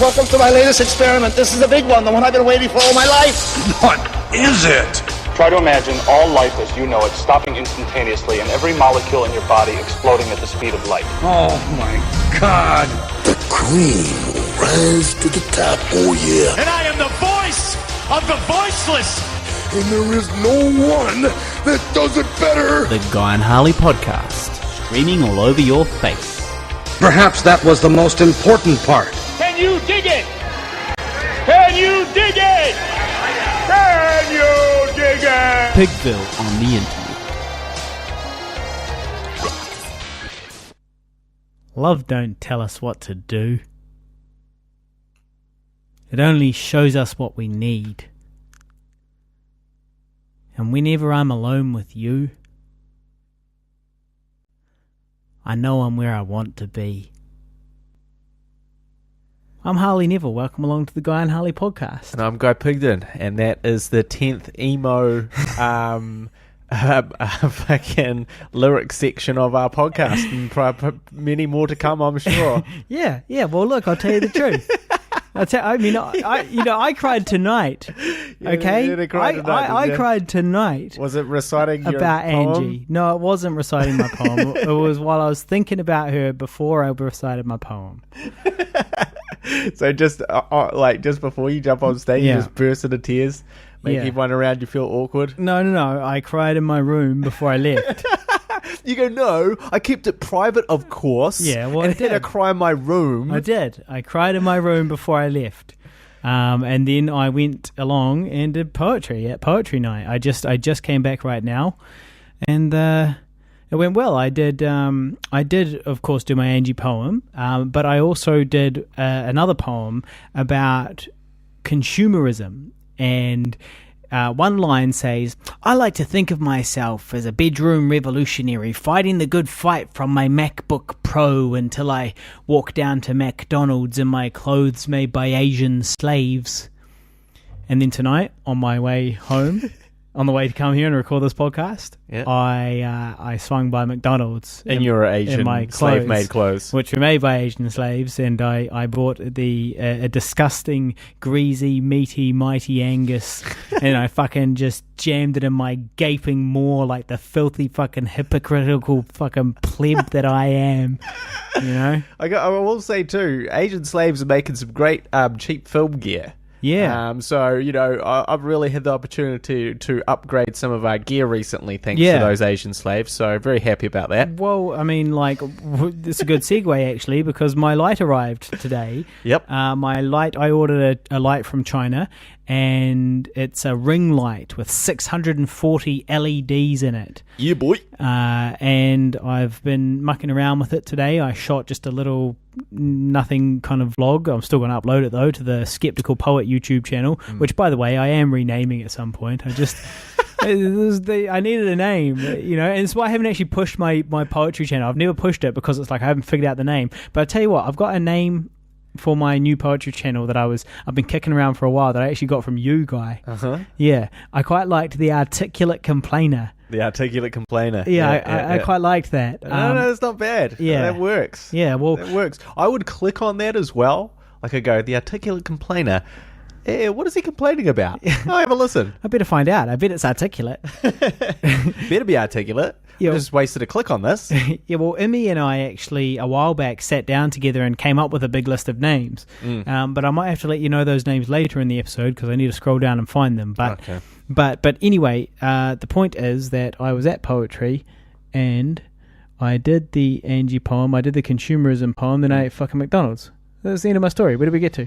welcome to my latest experiment. This is the big one, the one I've been waiting for all my life. What is it? Try to imagine all life as you know it stopping instantaneously and every molecule in your body exploding at the speed of light. Oh my God. The cream will rise to the top, oh yeah. And I am the voice of the voiceless. And there is no one that does it better. The Guy and Harley podcast, streaming all over your face. Perhaps that was the most important part. Can you dig it? Can you dig it? Can you dig it? Pigville on the internet. Love don't tell us what to do. It only shows us what we need. And whenever I'm alone with you, I know I'm where I want to be. I'm Harley Neville. Welcome along to the Guy and Harley podcast. And I'm Guy Pigden, and that is the 10th emo fucking lyric section of our podcast, and many more to come, I'm sure. Yeah. Well, look, I'll tell you the truth. I cried tonight. Okay, I cried tonight. Was it reciting your about poem? Angie? No, it wasn't reciting my poem. It was while I was thinking about her before I recited my poem. So just before you jump on stage, you just burst into tears, make everyone around you feel awkward. No. I cried in my room before I left. You go, no, I kept it private, of course. Yeah, well, and then I cry in my room. I did. I cried in my room before I left. And then I went along and did poetry at poetry night. I just came back right now, and it went well. I did of course do my Angie poem, but I also did another poem about consumerism, and one line says, "I like to think of myself as a bedroom revolutionary fighting the good fight from my MacBook Pro until I walk down to McDonald's in my clothes made by Asian slaves." And then tonight, on my way home, on the way to come here and record this podcast, I swung by McDonald's in your Asian slave-made clothes, which were made by Asian slaves, and I bought a disgusting, greasy, meaty, mighty Angus, and I fucking just jammed it in my gaping maw like the filthy fucking hypocritical fucking pleb that I am. You know, I will say too, Asian slaves are making some great cheap film gear. Yeah. So, I've really had the opportunity to upgrade some of our gear recently thanks to those Asian slaves, so very happy about that. Well, I mean, it's a good segue, actually, because my light arrived today. Yep. My light, I ordered a light from China, and it's a ring light with 640 LEDs in it. Yeah, boy. And I've been mucking around with it today. I shot just a little nothing kind of vlog. I'm still going to upload it though to the Skeptical Poet YouTube channel, which, by the way, I am renaming at some point. I needed a name, and it's why I haven't actually pushed my poetry channel. I've never pushed it because it's like I haven't figured out the name. But I tell you what, I've got a name for my new poetry channel that I've been kicking around for a while that I actually got from you, Guy. Yeah, I quite liked the Articulate Complainer. The Articulate Complainer. Yeah, I quite liked that. No, it's not bad. Yeah, that works. Yeah, well, that works. I would click on that as well. Like I go, the Articulate Complainer. What is he complaining about? I'll have a listen. I better find out. I bet it's articulate. Better be articulate. I just wasted a click on this. Yeah, well, Emmy and I actually, a while back, sat down together and came up with a big list of names. But I might have to let you know those names later in the episode because I need to scroll down and find them. But anyway, the point is that I was at poetry and I did the Angie poem, I did the consumerism poem, then I ate fucking McDonald's. That's the end of my story. Where did we get to?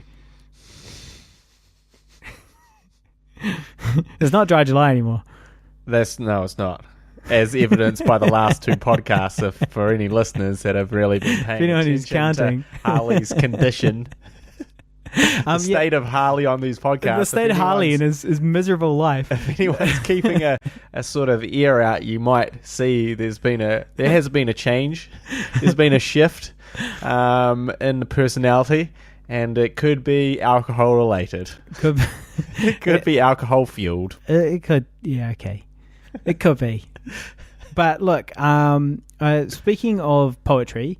It's not Dry July anymore. No, it's not. As evidenced by the last two podcasts, for any listeners that have really been paying attention to Harley's condition. The state of Harley on these podcasts. The state of Harley in his miserable life. If anyone's keeping a sort of ear out, you might see there has been a change. There's been a shift in the personality, and it could be alcohol related. It could be alcohol fueled. It could, yeah, okay. It could be. But look, speaking of poetry,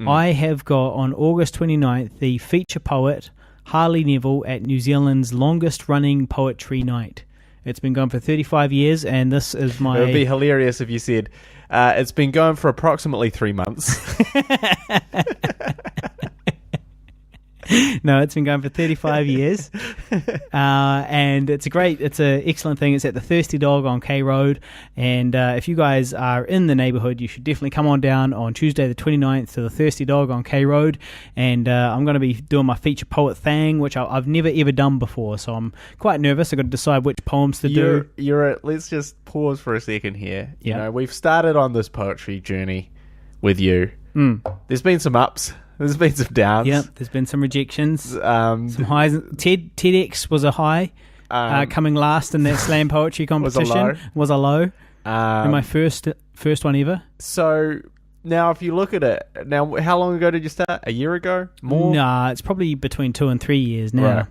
I have got on August 29th the feature poet Harley Neville at New Zealand's longest-running poetry night. It's been going for 35 years, and this is my... It would be hilarious if you said, it's been going for approximately 3 months. No, it's been going for 35 years. And it's an excellent thing. It's at the Thirsty Dog on K Road. And if you guys are in the neighborhood, you should definitely come on down on Tuesday the 29th to the Thirsty Dog on K Road. And I'm going to be doing my feature poet thing, which I've never ever done before. So I'm quite nervous. I've got to decide which poems to do. Let's just pause for a second here. Yeah. You know, we've started on this poetry journey with you. There's been some ups. There's been some downs. Yep, there's been some rejections, some highs. TEDx was a high, coming last in that slam poetry competition was a low. And my first one ever. So now, if you look at it, now how long ago did you start? A year ago? More? Nah, it's probably between 2 and 3 years now.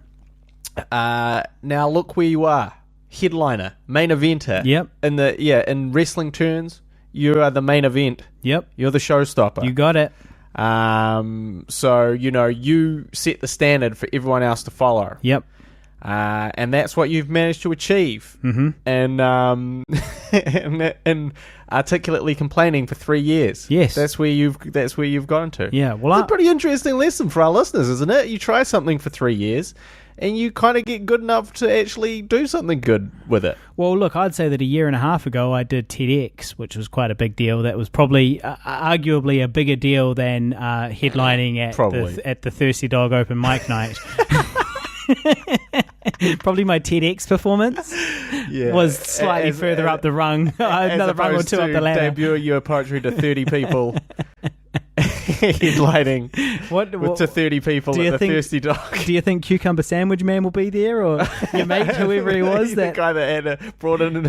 Right. Now look where you are, headliner, main eventer. Yep. In wrestling terms, you are the main event. Yep. You're the showstopper. You got it. So you set the standard for everyone else to follow. Yep. And that's what you've managed to achieve. Mm-hmm. And articulately complaining for 3 years. Yes, that's where you've gotten to. Yeah, well, it's a pretty interesting lesson for our listeners, isn't it? You try something for 3 years, and you kind of get good enough to actually do something good with it. Well, look, I'd say that a year and a half ago I did TEDx, which was quite a big deal. That was probably arguably a bigger deal than headlining at the Thirsty Dog Open Mic Night. Probably my TEDx performance was slightly further up the rung, another rung or two up the ladder. Debut your poetry to 30 people. Headlining to 30 people at the Thirsty Dog. Do you think Cucumber Sandwich Man will be there, or your mate, whoever he was? The guy that had brought in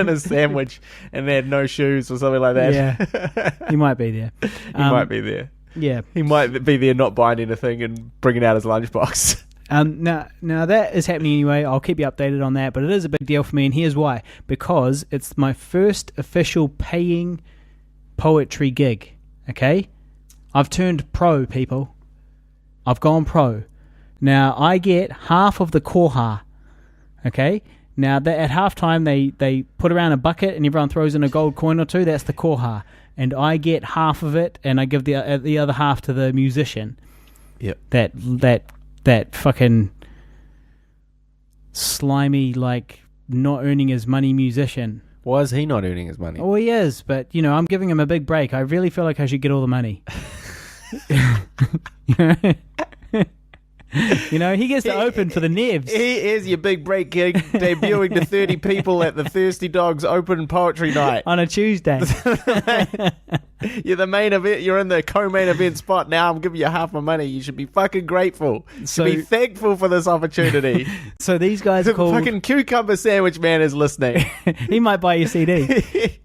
his sandwich and they had no shoes or something like that. Yeah, he might be there. He might be there. Yeah, he might be there, not buying anything and bringing out his lunchbox. Now that is happening anyway. I'll keep you updated on that, but it is a big deal for me, and here's why. Because it's my first official paying poetry gig, okay? I've turned pro, people. I've gone pro. Now, I get half of the koha, okay? Now, at halftime, they put around a bucket and everyone throws in a gold coin or two. That's the koha. And I get half of it, and I give the other half to the musician. Yep. That fucking slimy, like, not earning his money musician. Why is he not earning his money? Oh, he is, but, I'm giving him a big break. I really feel like I should get all the money. He gets to open for the Nevs. Here's your big break gig, debuting to 30 people at the Thirsty Dogs Open Poetry Night. On a Tuesday. You're the main event. You're in the co-main event spot now. I'm giving you half my money. You should be fucking grateful. You should be thankful for this opportunity. So these guys are called... Fucking Cucumber Sandwich Man is listening. He might buy your CD.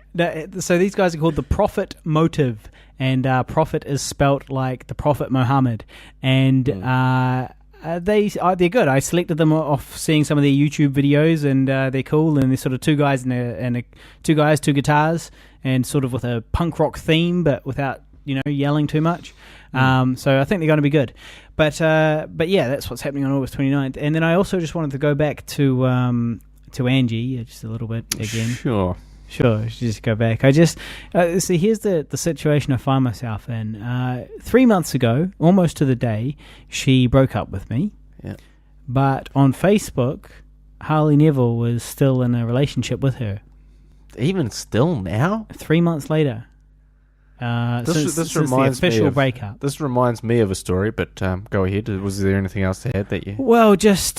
So these guys are called the Prophet Motive. And Prophet is spelt like the Prophet Muhammad. And... they're good. I selected them off seeing some of their YouTube videos, and they're cool. And they're sort of two guys and two guitars, and sort of with a punk rock theme, but without yelling too much. So I think they're going to be good. But yeah, that's what's happening on August 29th. And then I also just wanted to go back to Angie just a little bit again. Sure, just go back. I just see. Here's the situation I find myself in. 3 months ago, almost to the day, she broke up with me. Yeah. But on Facebook, Harley Neville was still in a relationship with her. Even still now? 3 months later. Since the official breakup. This reminds me of a story, but go ahead. Was there anything else to add that you? Well, just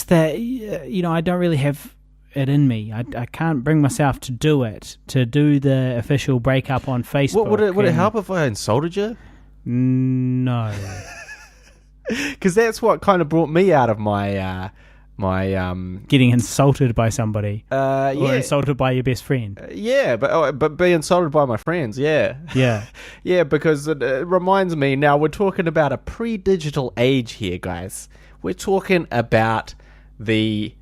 that I don't really have it in me. I can't bring myself to do the official breakup on Facebook. Would it help if I insulted you? No. Because that's what kind of brought me out of my getting insulted by somebody. Yeah. Or insulted by your best friend. Yeah, but be insulted by my friends, yeah. Yeah. Yeah, because it reminds me, now we're talking about a pre-digital age here, guys. We're talking about the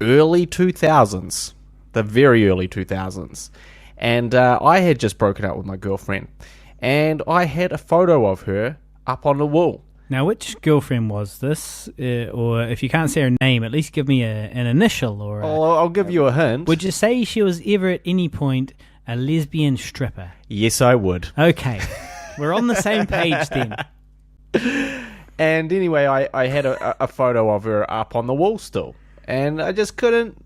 early 2000s, the very early 2000s. And I had just broken up with my girlfriend. And I had a photo of her up on the wall. Now, which girlfriend was this? Or if you can't say her name, at least give me an initial. Or I'll give you a hint. Would you say she was ever at any point a lesbian stripper? Yes, I would. Okay. We're on the same page then. And anyway, I had a photo of her up on the wall still, and I just couldn't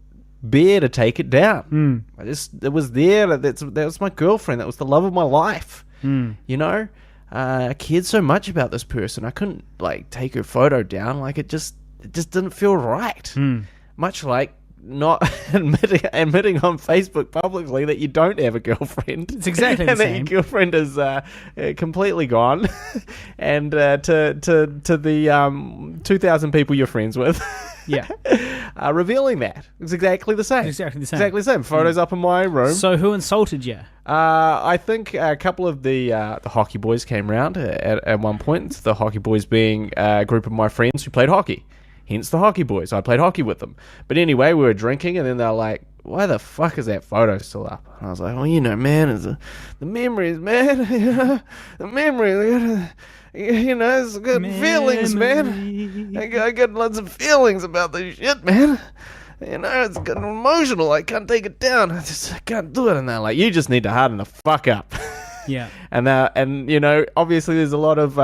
bear to take it down. It was there. That was my girlfriend. That was the love of my life. You know, I cared so much about this person. I couldn't take her photo down. It just didn't feel right. Much like not admitting on Facebook publicly that you don't have a girlfriend. It's exactly the and same. that your girlfriend is completely gone. And to the 2,000 people you're friends with, revealing that it's exactly the same. Exactly the same. Exactly the same. Photos up in my room. So who insulted you? I think a couple of the hockey boys came round at one point. The hockey boys being a group of my friends who played hockey. Hence the hockey boys. I played hockey with them. But anyway, we were drinking, and then they're like, why the fuck is that photo still up? And I was like, well, man, it's the memories, man. The memories. It's good feelings, man. I get lots of feelings about this shit, man. It's getting emotional. I can't take it down. I can't do it. And they're like, you just need to harden the fuck up. Yeah. And obviously there's a lot of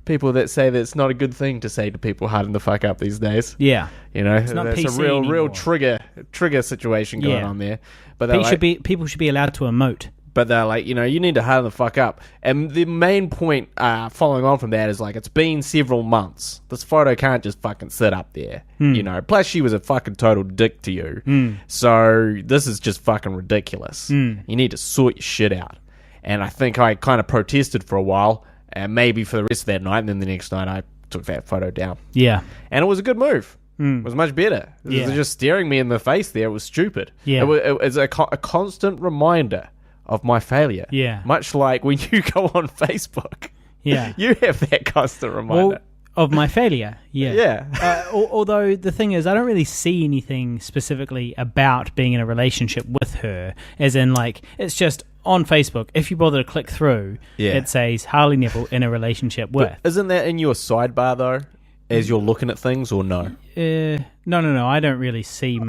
people that say that it's not a good thing to say to people harden the fuck up these days. Yeah. It's not there's PC a real anymore. trigger situation going on there. But People should be allowed to emote. But they're like, you need to harden the fuck up. And the main point following on from that is it's been several months. This photo can't just fucking sit up there. Plus she was a fucking total dick to you. So this is just fucking ridiculous. You need to sort your shit out. And I think I kind of protested for a while, and maybe for the rest of that night, and then the next night I took that photo down. Yeah. And it was a good move. It was much better. It was just staring me in the face there. It was stupid. Yeah. It was a constant reminder of my failure. Yeah. Much like when you go on Facebook. Yeah. You have that constant reminder. Well, of my failure. Yeah. Yeah. Although the thing is, I don't really see anything specifically about being in a relationship with her, as in it's just on Facebook. If you bother to click through, it says Harley Neville in a relationship with. But isn't that in your sidebar though? As you're looking at things, or no? No. I don't really see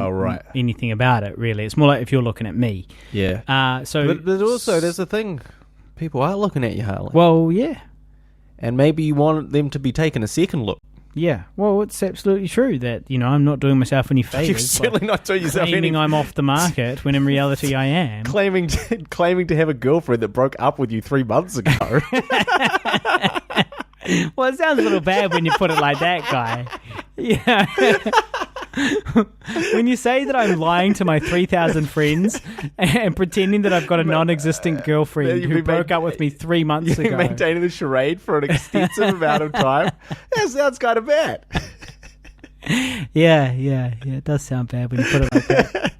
anything about it, really. It's more like if you're looking at me. Yeah. But also, there's a thing. People are looking at you, Harley. Well, yeah. And maybe you want them to be taking a second look. Yeah. Well, it's absolutely true that, I'm not doing myself any favours. You're certainly not doing yourself any... Claiming I'm off the market when in reality I am. Claiming to have a girlfriend that broke up with you 3 months ago. Well, it sounds a little bad when you put it like that, guy. Yeah. When you say that I'm lying to my 3,000 friends and pretending that I've got a non-existent girlfriend who broke up with me 3 months ago. Maintaining the charade for an extensive amount of time. That sounds kind of bad. Yeah. It does sound bad when you put it like that.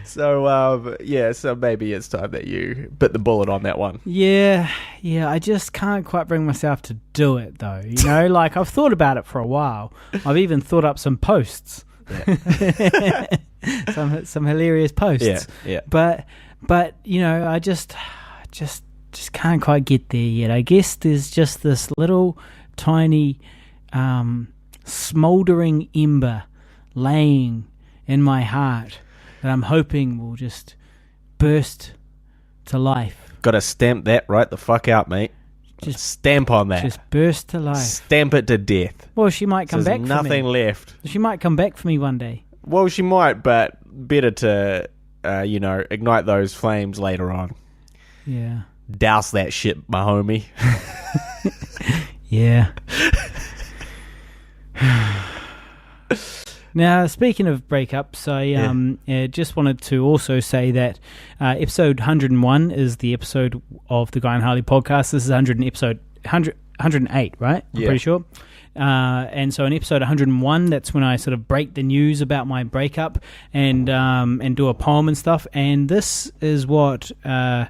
So maybe it's time that you bit the bullet on that one. Yeah, I just can't quite bring myself to do it, though. I've thought about it for a while. I've even thought up some posts. Yeah. some hilarious posts. Yeah. But I just can't quite get there yet. I guess there's just this little tiny smouldering ember laying in my heart that I'm hoping will just burst to life. Got to stamp that right the fuck out, mate. Just stamp on that. Just burst to life. Stamp it to death. Well, she might come back for me. There's nothing left. She might come back for me one day. Well, she might, but better to, ignite those flames later on. Yeah. Douse that shit, my homie. Yeah. Now, speaking of breakups, I just wanted to also say that episode 101 is the episode of the Guy and Harley podcast. This is episode 108, right? I'm pretty sure. And so in episode 101, that's when I sort of break the news about my breakup and do a poem and stuff. And this is what I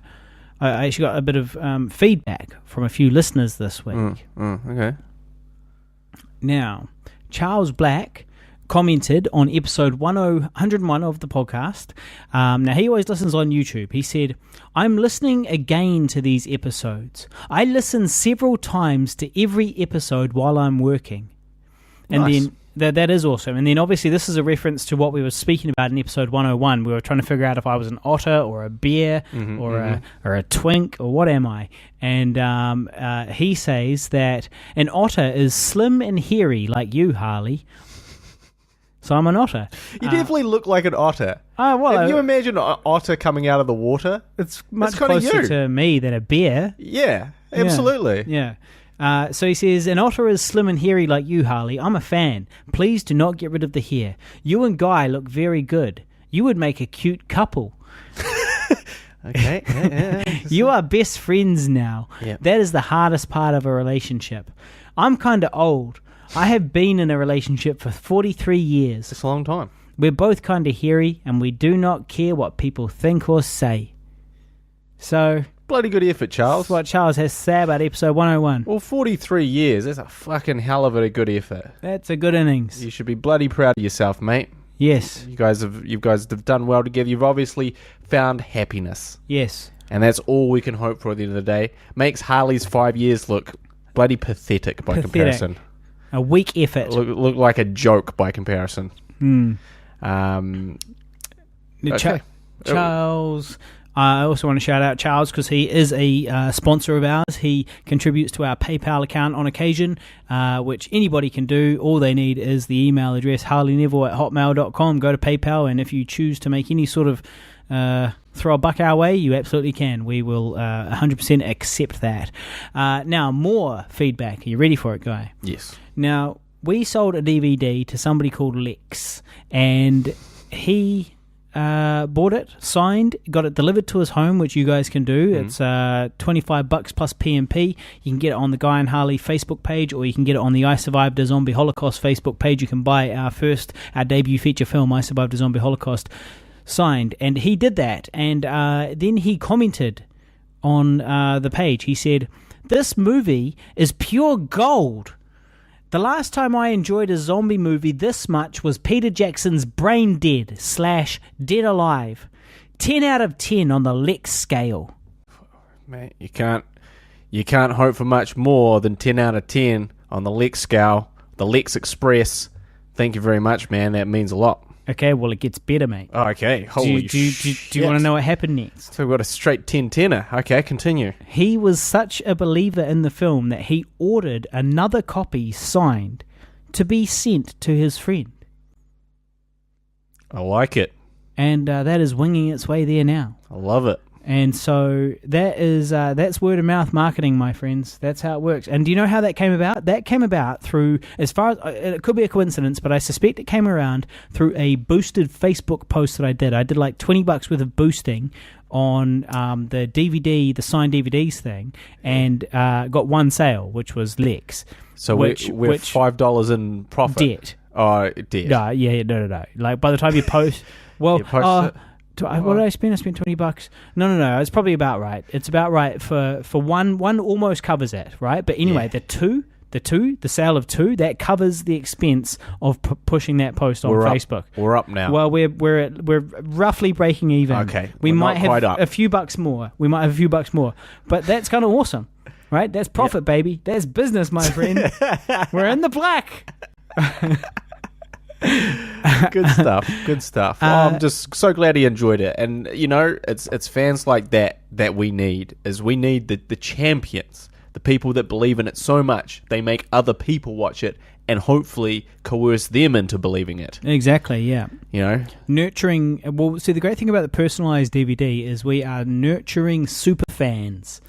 actually got a bit of feedback from a few listeners this week. Okay. Now, Charles Black commented on episode 101 of the podcast. Now, he always listens on YouTube. He said, I'm listening again to these episodes. I listen several times to every episode while I'm working. And Nice. then that is awesome. And then obviously this is a reference to what we were speaking about in episode 101. We were trying to figure out if I was an otter or a bear or a twink or what am I. And he says that an otter is slim and hairy like you, Harley. So I'm an otter. You definitely look like an otter. Well, If you imagine an otter coming out of the water, it's much kinda closer you. to me than a bear. yeah, absolutely. Yeah. So he says, an otter is slim and hairy like you, Harley. I'm a fan. Please do not get rid of the hair. You and Guy look very good. You would make a cute couple. Okay. Yeah. You are best friends now. Yep. That is the hardest part of a relationship. I'm kind of old. I have been in a relationship for 43 years. It's a long time. We're both kind of hairy, and we do not care what people think or say. So, Bloody good effort, Charles. that's what Charles has to say about episode 101. Well, 43 years, that's a fucking hell of a good effort. That's a good innings. You should be bloody proud of yourself, mate. Yes. You guys have done well together. You've obviously found happiness. Yes. And that's all we can hope for at the end of the day. Makes Harley's 5 years look bloody pathetic by comparison. A weak effort. Look like a joke by comparison. Okay. Charles. I also want to shout out Charles because he is a sponsor of ours. He contributes to our PayPal account on occasion, which anybody can do. All they need is the email address harleyneville@hotmail.com. Go to PayPal, and if you choose to make any sort of throw a buck our way, you absolutely can. We will 100% accept that. Now, more feedback. Are you ready for it, Guy? Yes. Now, we sold a DVD to somebody called Lex, and he bought it, signed, got it delivered to his home, which you guys can do. It's $25 plus PMP. You can get it on the Guy and Harley Facebook page, or you can get it on the I Survived a Zombie Holocaust Facebook page. You can buy our debut feature film, I Survived a Zombie Holocaust, signed. And he did that, and then he commented on the page. He said, "This movie is pure gold. The last time I enjoyed a zombie movie this much was Peter Jackson's Brain Dead / Dead Alive. 10 out of 10 on the Lex scale." Mate, you can't hope for much more than 10 out of 10 on the Lex scale, the Lex Express. Thank you very much, man. That means a lot. Okay, well, it gets better, mate. Oh, okay. Holy shit. Do you want to know what happened next? So we've got a straight 10-10er. Okay, continue. He was such a believer in the film that he ordered another copy signed to be sent to his friend. I like it. And that is winging its way there now. I love it. And so that's word of mouth marketing, my friends. That's how it works. And do you know how that came about? That came about through, as far as it could be a coincidence, but I suspect it came around through a boosted Facebook post that I did. I did like $20 worth of boosting on the DVD, the signed DVDs thing, and got one sale, which was Lex. So we're $5 in profit. Debt. Oh, debt. No. Like by the time you post, well, You post it. What did I spend? I spent $20. No. It's probably about right. It's about right for one. One almost covers it, right? But anyway, the sale of two, that covers the expense of pushing that post on Facebook. We're up now. Well, we're roughly breaking even. Okay, we we're might not have quite up. a few bucks more. We might have a few bucks more, but that's kind of awesome, right? That's profit, baby. That's business, my friend. We're in the black. Good stuff. I'm just so glad he enjoyed it. And you know, it's fans like that we need. We need the champions, the people that believe in it so much they make other people watch it and hopefully coerce them into believing it. Exactly, yeah. You know, nurturing. Well, see, the great thing about the personalized DVD is we are nurturing super fans,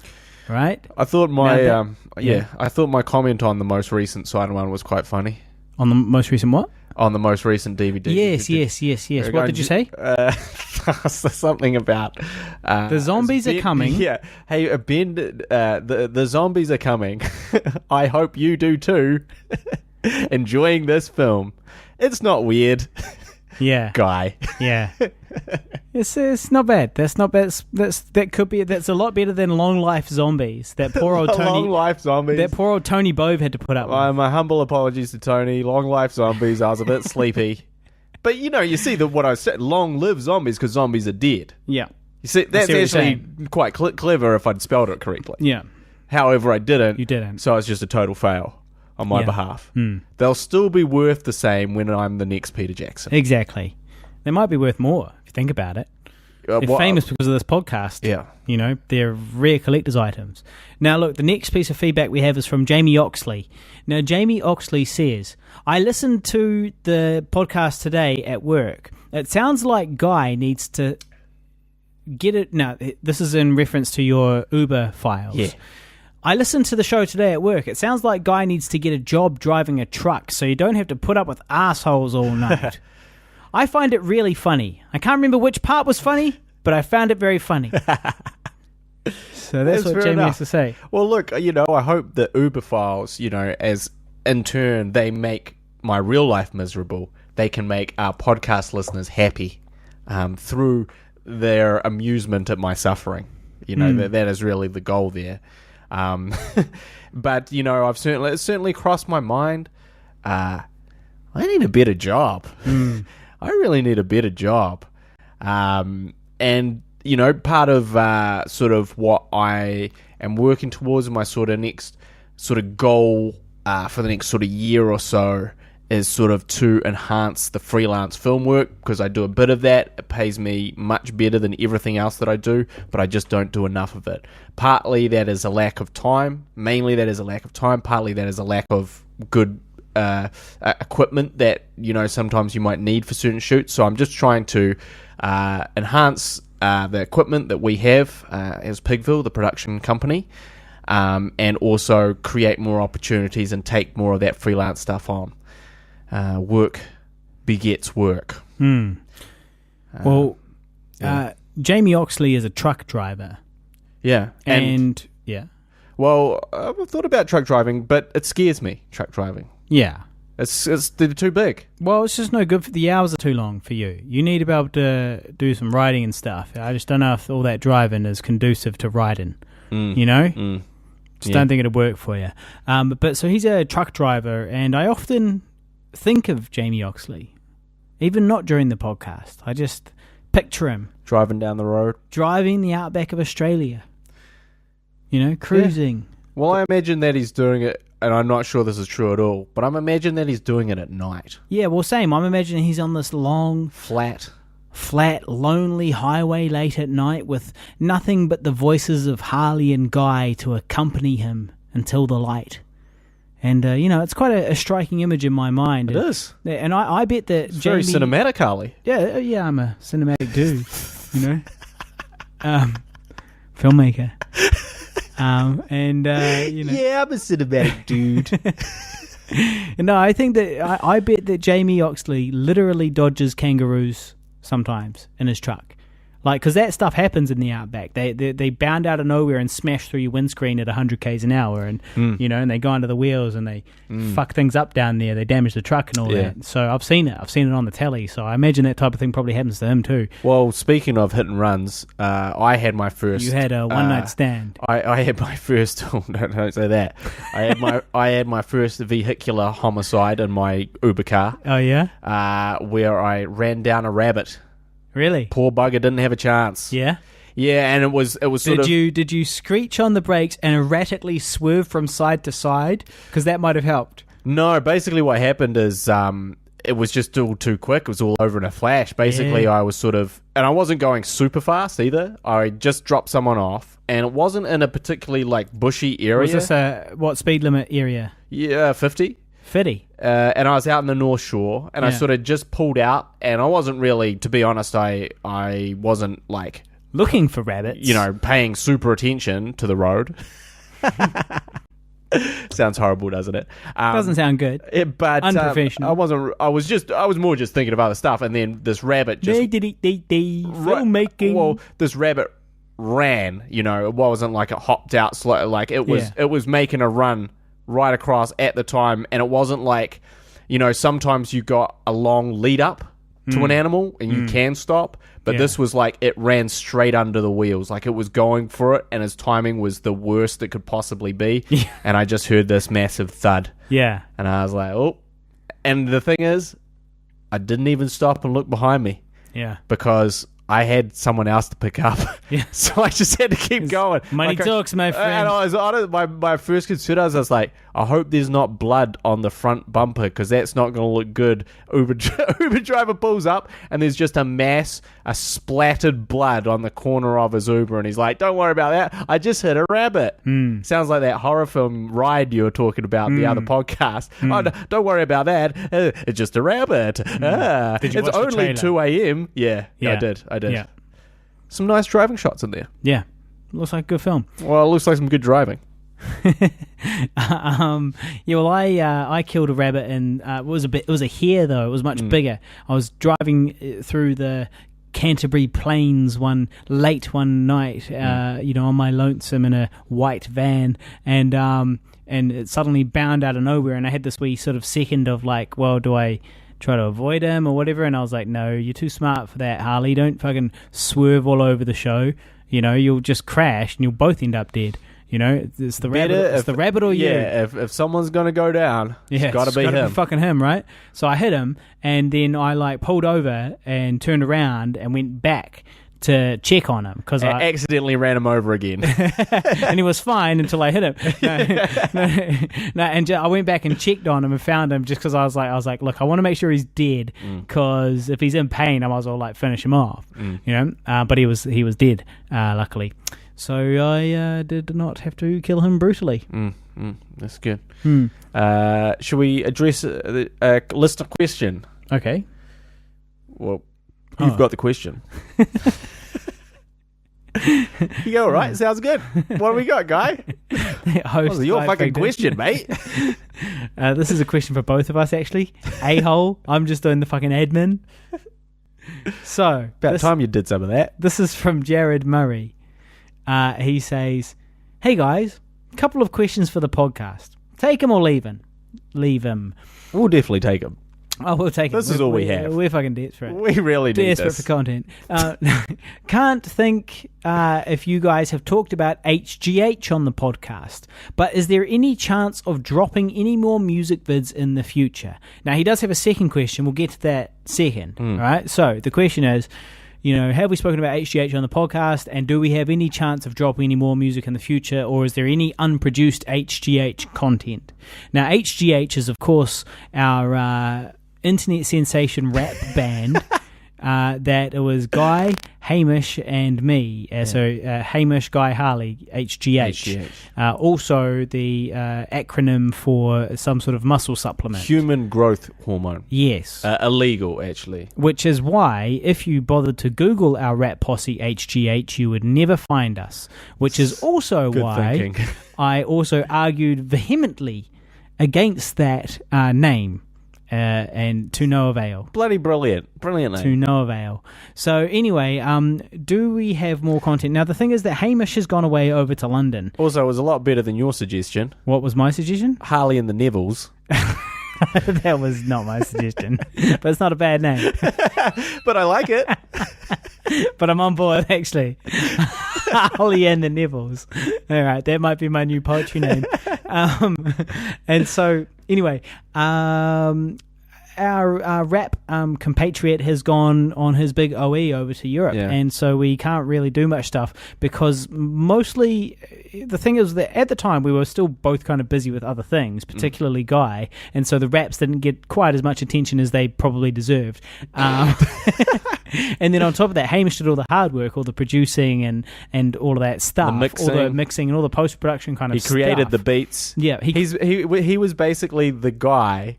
right? I thought I thought my comment on the most recent signed one was quite funny. On the most recent what? On the most recent DVD. Yes. What did you say? Something about the zombies are coming. Yeah. Hey, Ben. The zombies are coming. I hope you do too. Enjoying this film. It's not weird. Yeah. guy. Yeah. It's not bad. That's not bad. That's a lot better than Long Life Zombies. That poor old Tony. Long Life Zombies. That poor old Tony Bove had to put up with. My humble apologies to Tony. Long Life Zombies. I was a bit sleepy. But, you see what I said. Long live zombies because zombies are dead. Yeah. You see, that's what you're actually quite clever if I'd spelled it correctly. Yeah. However, I didn't. You didn't. So it's just a total fail on my behalf. They'll still be worth the same when I'm the next Peter Jackson. Exactly. They might be worth more if you think about it. They're famous because of this podcast. Yeah. They're rare collector's items. Now, look, the next piece of feedback we have is from Jamie Oxley. Now, Jamie Oxley says, I listened to the podcast today at work. It sounds like Guy needs to get it. Now, this is in reference to your Uber files. Yeah. I listened to the show today at work. It sounds like Guy needs to get a job driving a truck so you don't have to put up with assholes all night. I find it really funny. I can't remember which part was funny, but I found it very funny. So that's what Jamie has to say. Well, look, I hope the Uber files, as in turn they make my real life miserable, they can make our podcast listeners happy through their amusement at my suffering. That is really the goal there. But it's certainly crossed my mind. I need a better job. I really need a better job. And part of sort of what I am working towards my sort of next sort of goal for the next sort of year or so is sort of to enhance the freelance film work, because I do a bit of that. It pays me much better than everything else that I do, but I just don't do enough of it. Partly that is a lack of time. Mainly that is a lack of time. Partly that is a lack of good equipment that sometimes you might need for certain shoots. So I'm just trying to enhance the equipment that we have as Pigville, the production company, and also create more opportunities and take more of that freelance stuff on. Work begets work. Jamie Oxley is a truck driver. Yeah. And yeah. Well, I've thought about truck driving, but it scares me, truck driving. Yeah. They're too big. Well, it's just no good. The hours are too long for you. You need to be able to do some riding and stuff. I just don't know if all that driving is conducive to riding. Just don't think it'd work for you. But so he's a truck driver, and I often think of Jamie Oxley, even not during the podcast. I just picture him driving down the road, driving the outback of Australia. Cruising. Yeah. Well, I imagine that he's doing it, and I'm not sure this is true at all, but I'm imagining that he's doing it at night. Yeah, well, same. I'm imagining he's on this long, flat, lonely highway late at night with nothing but the voices of Harley and Guy to accompany him until the light. And, it's quite a striking image in my mind. It is. And I bet that it's Jamie... very cinematic, Harley. Yeah, I'm a cinematic dude, filmmaker. Yeah, I'm a cinematic dude. No, I think that I bet that Jamie Oxley literally dodges kangaroos sometimes in his truck. Because that stuff happens in the outback. They bound out of nowhere and smash through your windscreen at 100 k's an hour, and and they go under the wheels and they fuck things up down there. They damage the truck and all that. So I've seen it. I've seen it on the telly. So I imagine that type of thing probably happens to him too. Well, speaking of hit and runs, I had my first. You had a one night stand. I had my first. Oh, don't say that. I had my first vehicular homicide in my Uber car. Oh yeah. Where I ran down a rabbit. Really? Poor bugger didn't have a chance. Yeah? Yeah, and it was sort of... Did you screech on the brakes and erratically swerve from side to side? Because that might have helped. No, basically what happened is it was just all too quick. It was all over in a flash. Basically, I was sort of... And I wasn't going super fast either. I just dropped someone off, and it wasn't in a particularly, bushy area. Was this what speed limit area? Yeah, 50. 50. And I was out in the North Shore, and I sort of just pulled out, and I wasn't really, to be honest, I wasn't looking for rabbits, paying super attention to the road. Sounds horrible, doesn't it? Doesn't sound good. But unprofessional. I was more just thinking of other stuff, and then this rabbit just filmmaking. Well, this rabbit ran. It wasn't like it hopped out slow. It was making a run right across at the time, and it wasn't sometimes you got a long lead up to an animal and you can stop. But Yeah. this was like it ran straight under the wheels. Like it was going for it and his timing was the worst it could possibly be. Yeah. And I just heard this massive thud. Yeah. And I was like, oh. And the thing is, I didn't even stop and look behind me Yeah. because I had someone else to pick up. Yeah. So I just had to keep going. Money Like, talks, my friend. And I was honest, my first concern, I was like, I hope there's not blood on the front bumper because that's not going to look good. Uber driver pulls up and there's just a splattered blood on the corner of his Uber. And he's like, don't worry about that. I just hit a rabbit. Sounds like that horror film Ride you were talking about the other podcast. Oh, no, don't worry about that. It's just a rabbit. Did you it's watch the only trailer? 2 a.m. Yeah, I did. Yeah. Some nice driving shots in there. Yeah. Looks like a good film. Well, it looks like some good driving. Yeah, well, I killed a rabbit and it was a hare though. It was much bigger. I was driving through the Canterbury Plains one night, on my lonesome in a white van, and it suddenly bound out of nowhere, and I had this wee sort of second of like, well, do I try to avoid him or whatever? And I was like, no, you're too smart for that, Harley. Don't fucking swerve all over the show. You'll just crash and you'll both end up dead. It's the rabbit. It's the rabbit or you. Yeah, if someone's gonna go down, it's got to be him. Fucking him, right? So I hit him, and then I pulled over and turned around and went back to check on him because I accidentally ran him over again. and he was fine until I hit him. I went back and checked on him and found him just because I was like, look, I want to make sure he's dead because if he's in pain, I might as well finish him off, But he was dead, luckily. So I did not have to kill him brutally. That's good. Should we address a listener question? Okay. Well, you've got the question. You go, all right? Sounds good. What do we got, Guy? Host Your Guy fucking Pigden. question, mate. This is a question for both of us, actually. A-hole. I'm just doing the fucking admin. So About time you did some of that. This is from Jared Murray. He says, hey guys, couple of questions for the podcast. Take him or leave him? Leave him. We'll definitely take him. Oh, we'll take him. This is all we have. We're fucking desperate. We really need Desperate this. for content. Can't think if you guys have talked about HGH on the podcast, but is there any chance of dropping any more music vids in the future? Now, he does have a second question. We'll get to that second. All right. So the question is, have we spoken about HGH on the podcast, and do we have any chance of dropping any more music in the future, or is there any unproduced HGH content? Now, HGH is, of course, our internet sensation rap band that it was Guy, Hamish, and me. So Hamish, Guy, Harley, HGH. Also the acronym for some sort of muscle supplement. Human growth hormone. Yes. Illegal, actually. Which is why, if you bothered to Google our rap posse HGH, you would never find us. Which is also Good why thinking. I also argued vehemently against that name. And to no avail. Bloody brilliant. Brilliant name. To no avail. So anyway, do we have more content? Now, the thing is that Hamish has gone away over to London. Also, it was a lot better than your suggestion. What was my suggestion? Harley and the Nevilles. That was not my suggestion. But it's not a bad name. But I like it. But I'm on board, actually. Harley and the Nevils. All right, that might be my new poetry name. And so, anyway, our rap compatriot has gone on his big OE over to Europe, and so we can't really do much stuff because mostly the thing is that at the time we were still both kind of busy with other things, particularly Guy, and so the raps didn't get quite as much attention as they probably deserved. And then on top of that, Hamish did all the hard work, all the producing and all of that stuff, all the mixing and all the post-production kind of stuff. He created the beats. Yeah. He was basically the guy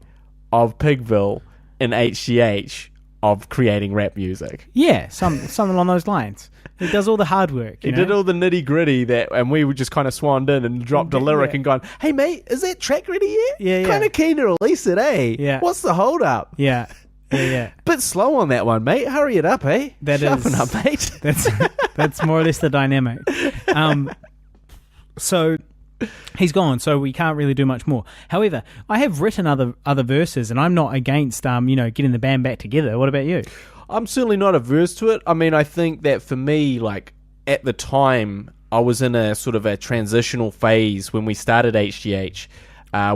of Pigville in HGH of creating rap music. Yeah, something along those lines. He does all the hard work. He did all the nitty-gritty and we were just kind of swanned in and dropped a lyric and gone, hey mate, is that track ready yet? Yeah. Kind of keen to release it, eh? Yeah. What's the hold up? Yeah. Bit slow on that one, mate. Hurry it up, eh? Sharpen up, mate. That's more or less the dynamic. So He's gone, so we can't really do much more. However, I have written other verses, and I'm not against getting the band back together. What about you? I'm certainly not averse to it. I mean, I think that for me, like, at the time, I was in a sort of a transitional phase when we started HGH.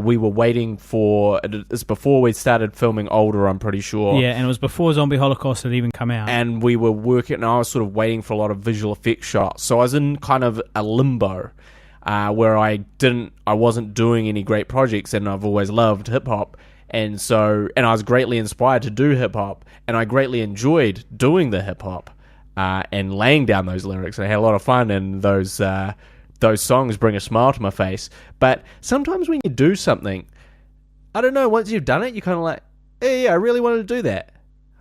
We were waiting for... It's before we started filming Older, I'm pretty sure. Yeah, and it was before Zombie Holocaust had even come out. And we were working... And I was sort of waiting for a lot of visual effects shots. So I was in kind of a limbo where I wasn't doing any great projects, and I've always loved hip-hop. And I was greatly inspired to do hip-hop, and I greatly enjoyed doing the hip-hop and laying down those lyrics. And I had a lot of fun, and those songs bring a smile to my face. But sometimes when you do something, I don't know, once you've done it, you're kind of like, hey, yeah, I really wanted to do that.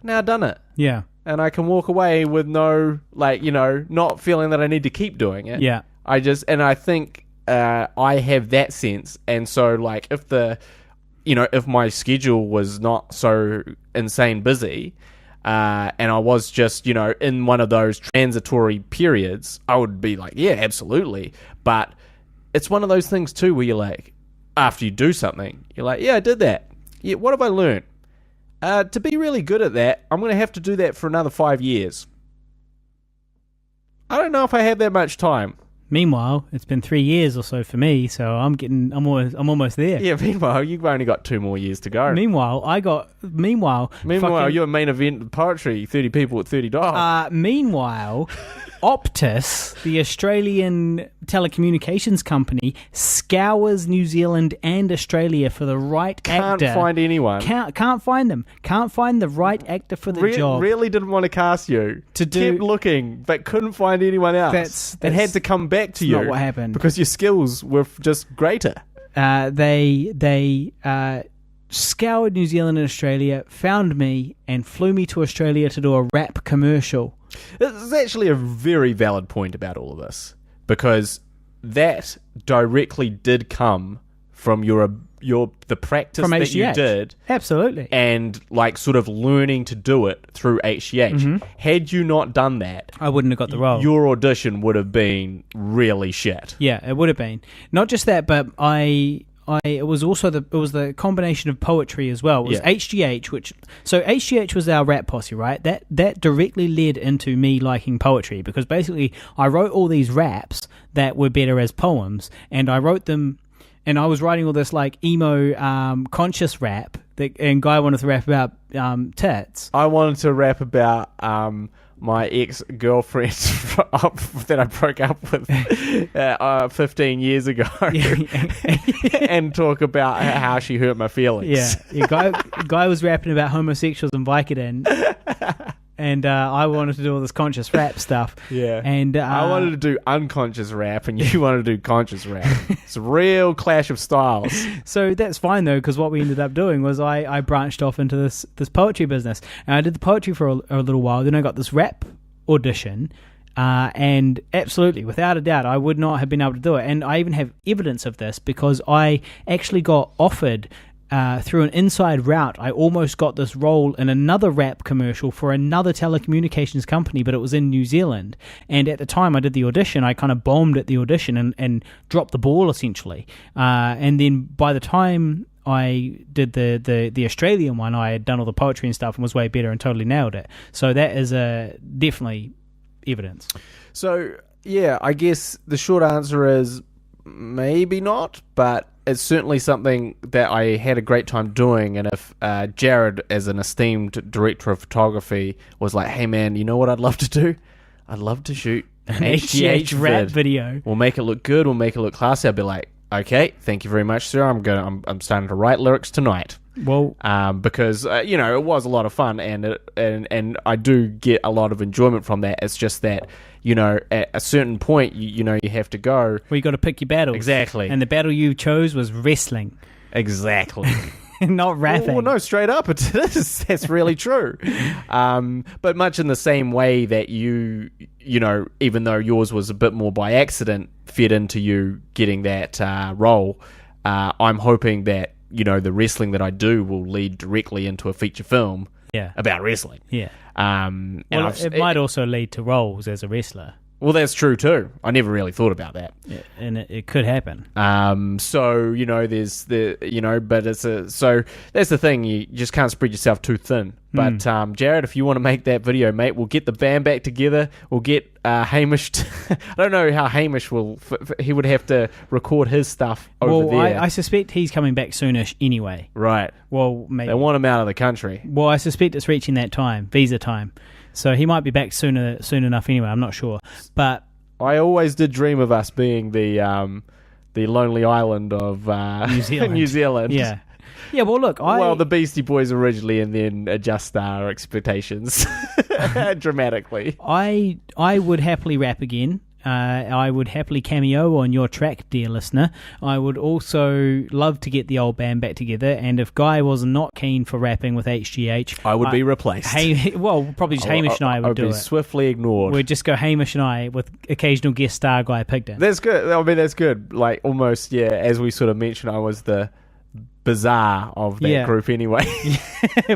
Now I've done it. Yeah. And I can walk away with no, not feeling that I need to keep doing it. Yeah. I think I have that sense. And so, like, if my schedule was not so insane busy, and I was just, in one of those transitory periods, I would be like, yeah, absolutely. But it's one of those things too where you're like, after you do something, you're like, yeah, I did that. Yeah, what have I learned? To be really good at that, I'm going to have to do that for another 5 years. I don't know if I have that much time. Meanwhile, it's been 3 years or so for me, so I'm almost there. Yeah, meanwhile, you've only got 2 more years to go. Meanwhile, you're main event poetry, 30 people at $30. Meanwhile, Optus, the Australian telecommunications company, scours New Zealand and Australia for the right actor. Can't find anyone. Can't find them. Can't find the right actor for the job. Really didn't want to cast you. Kept looking, but couldn't find anyone else. It had to come back to you. Not what happened. Because your skills were just greater. They scoured New Zealand and Australia, found me, and flew me to Australia to do a rap commercial. It's actually a very valid point about all of this, because that directly did come from the practice from that HGH. you did. Absolutely. And like sort of learning to do it through HGH. Mm-hmm. Had you not done that, I wouldn't have got the role. Your audition would have been really shit. Yeah, it would have been. Not just that, but it was also the combination of poetry as well. It was HGH, so HGH was our rap posse, right? That directly led into me liking poetry, because basically I wrote all these raps that were better as poems, and I wrote them, and I was writing all this like emo conscious rap, and Guy wanted to rap about tits. I wanted to rap about my ex-girlfriend that I broke up with 15 years ago, and talk about how she hurt my feelings. Yeah. Guy was rapping about homosexuals and Vicodin, and I wanted to do all this conscious rap stuff. Yeah. And I wanted to do unconscious rap, and you wanted to do conscious rap. It's a real clash of styles. So that's fine though, because what we ended up doing was I branched off into this poetry business, and I did the poetry for a little while. Then I got this rap audition, and absolutely, without a doubt, I would not have been able to do it. And I even have evidence of this, because I actually got offered through an inside route. I almost got this role in another rap commercial for another telecommunications company, but it was in New Zealand. And at the time I did the audition, I kind of bombed at the audition and dropped the ball essentially. And then by the time I did the Australian one, I had done all the poetry and stuff and was way better and totally nailed it. So that is definitely evidence. So yeah, I guess the short answer is maybe not, but it's certainly something that I had a great time doing. And if Jared, as an esteemed director of photography, was like, hey man, you know what I'd love to do? I'd love to shoot an HGH rap video. We'll make it look good, we'll make it look classy. I'd be like, okay, thank you very much, sir. I'm starting to write lyrics tonight. Well, because it was a lot of fun, and I do get a lot of enjoyment from that. It's just that at a certain point, you have to go. Well, you got to pick your battles. Exactly. And the battle you chose was wrestling. Exactly. Not rapping. Well, no, straight up, it is. That's really true. But much in the same way that you even though yours was a bit more by accident, fed into you getting that role, I'm hoping that the wrestling that I do will lead directly into a feature film about wrestling. Yeah. And it might also lead to roles as a wrestler. Well, that's true too. I never really thought about that. Yeah, and it could happen. So there's but so that's the thing. You just can't spread yourself too thin. But Jared, if you want to make that video, mate, we'll get the band back together. We'll get Hamish. I don't know how Hamish will. He would have to record his stuff over there. I suspect he's coming back soonish anyway. Right. Well, maybe they want him out of the country. Well, I suspect it's reaching that visa time. So he might be back soon enough anyway. I'm not sure, but I always did dream of us being the lonely island of New Zealand. New Zealand. Yeah. Well, look, the Beastie Boys originally, and then adjust our expectations dramatically. I would happily rap again. I would happily cameo on your track, dear listener. I would also love to get the old band back together, and if Guy was not keen for rapping with HGH... I would be replaced. Probably just Hamish and I would do it. I would be swiftly ignored. We'd just go Hamish and I with occasional guest star Guy Pigden. That's good. I mean, that's good. Like, almost, as we sort of mentioned, I was the Bizarre of that group anyway.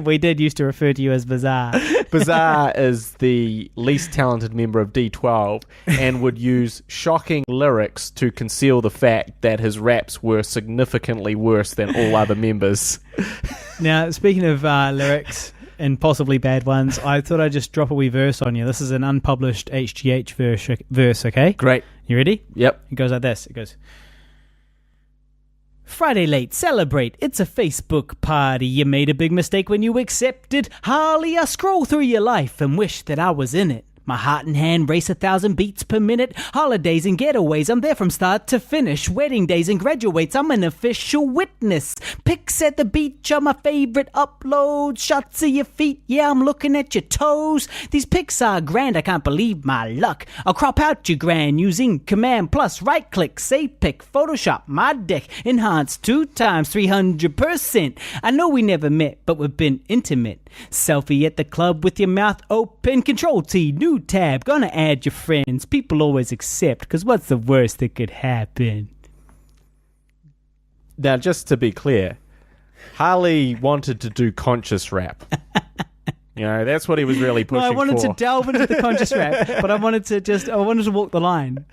We did used to refer to you as Bizarre. Bizarre is the least talented member of D12 and would use shocking lyrics to conceal the fact that his raps were significantly worse than all other members. Now, speaking of lyrics and possibly bad ones, I thought I'd just drop a wee verse on you. This is an unpublished HGH verse, okay? Great. You ready? Yep. It goes like this. It goes... Friday late, celebrate, it's a Facebook party. You made a big mistake when you accepted Harley. I scroll through your life and wish that I was in it. My heart and hand race 1,000 beats per minute. Holidays and getaways, I'm there from start to finish. Wedding days and graduates, I'm an official witness. Pics at the beach are my favorite uploads. Shots of your feet, yeah, I'm looking at your toes. These pics are grand, I can't believe my luck. I'll crop out your grand using Command plus right click, save pic, Photoshop my deck, enhance 2 times 300%. I know we never met, but we've been intimate. Selfie at the club with your mouth open, Control T, new tab, gonna add your friends. People always accept, cause what's the worst that could happen? Now, just to be clear, Harley wanted to do conscious rap. That's what he was really pushing for. I wanted to delve into the conscious rap, but I wanted to walk the line.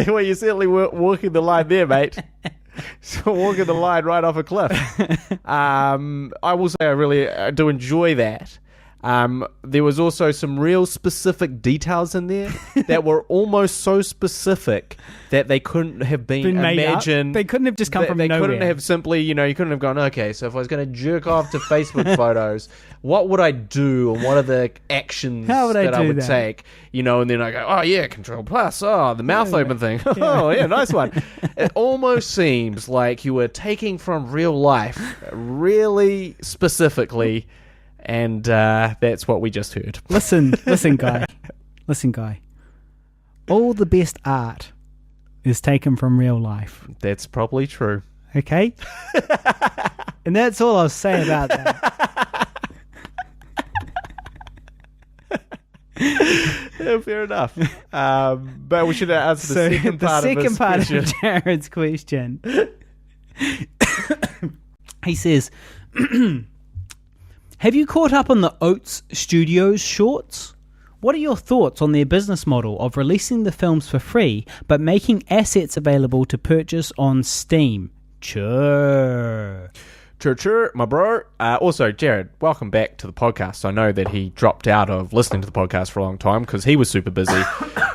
Well, you're certainly walking the line there, mate. So walking the line right off a cliff. I will say I really do enjoy that. There was also some real specific details in there that were almost so specific that they couldn't have been imagined. They couldn't have just come from nowhere. They couldn't have simply, you couldn't have gone, okay, so if I was going to jerk off to Facebook photos, what would I do, and what are the actions I would take? And then I go, oh yeah, Control Plus, oh, the mouth open thing. Oh yeah, nice one. It almost seems like you were taking from real life really specifically. And that's what we just heard. Listen, Guy. Listen, Guy. All the best art is taken from real life. That's probably true. Okay? And that's all I'll say about that. Yeah, fair enough. But we should answer the second part of his question. Of Jared's question. He says... Have you caught up on the Oats Studios shorts? What are your thoughts on their business model of releasing the films for free, but making assets available to purchase on Steam? Chur, my bro. Also, Jared, welcome back to the podcast. I know that he dropped out of listening to the podcast for a long time because he was super busy.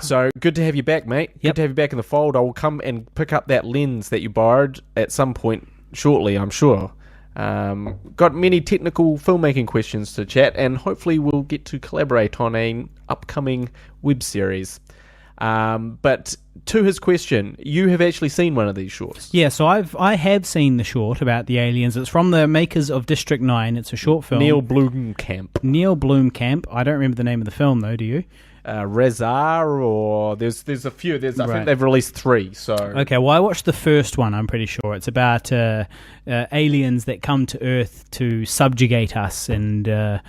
So good to have you back, mate. Good to have you back in the fold. I will come and pick up that lens that you borrowed at some point shortly, I'm sure. Got many technical filmmaking questions to chat, and hopefully we'll get to collaborate on an upcoming web series. But to his question, you have actually seen one of these shorts. Yeah, so I have seen the short about the aliens. It's from the makers of District 9. It's a short film. Neil Blomkamp. I don't remember the name of the film, though, do you? Rezar, or there's a few. I think they've released 3. So okay, well, I watched the first one. I'm pretty sure it's about aliens that come to Earth to subjugate us, and it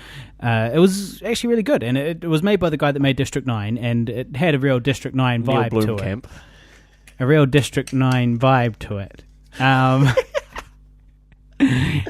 was actually really good. And it was made by the guy that made District 9, and it had a real District 9 vibe to it. A real District 9 vibe to it.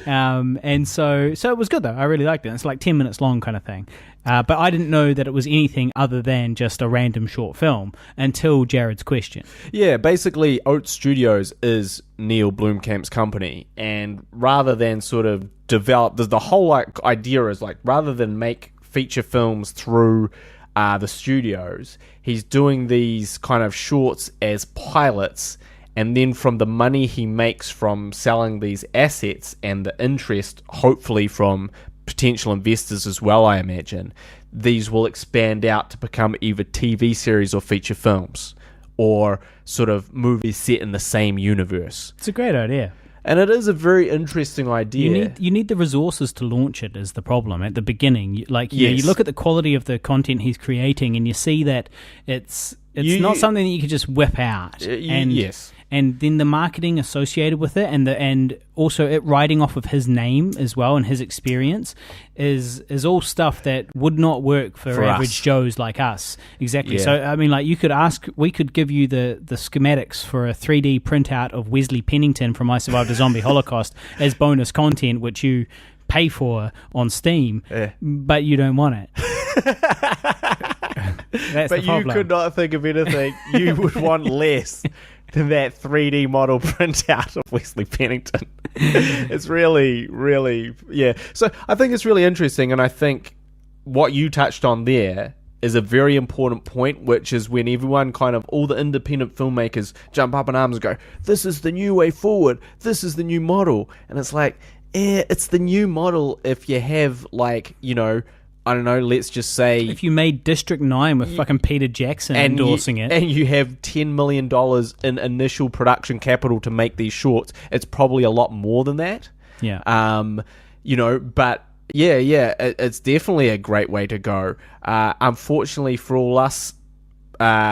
And so it was good though. I really liked it. It's like 10 minutes long kind of thing. But I didn't know that it was anything other than just a random short film until Jared's question. Yeah, basically, Oat Studios is Neil Blomkamp's company, and rather than sort of develop, the whole like idea is like rather than make feature films through the studios, he's doing these kind of shorts as pilots, and then from the money he makes from selling these assets and the interest, hopefully from potential investors as well, I imagine, these will expand out to become either TV series or feature films, or sort of movies set in the same universe. It's a great idea. And it is a very interesting idea. You need the resources to launch it is the problem at the beginning. You look at the quality of the content he's creating and you see that it's not something that you could just whip out. Yes. And then the marketing associated with it, and also it riding off of his name as well and his experience is all stuff that would not work for average us. Joes like us. Exactly. Yeah. So I mean, like we could give you the schematics for a 3D printout of Wesley Pennington from I Survived a Zombie Holocaust as bonus content, which you pay for on Steam, but you don't want it. That's but the problem. You could not think of anything you would want less than that 3D model printout of Wesley Pennington. It's really, really, yeah. So I think it's really interesting, and I think what you touched on there is a very important point, which is when everyone all the independent filmmakers jump up in arms and go, this is the new way forward, this is the new model. And it's like, it's the new model if you have, like, you know, I don't know, let's just say... If you made District 9 with fucking Peter Jackson endorsing it. And you have $10 million in initial production capital to make these shorts, it's probably a lot more than that. Yeah. You know, but it's definitely a great way to go. Unfortunately for all us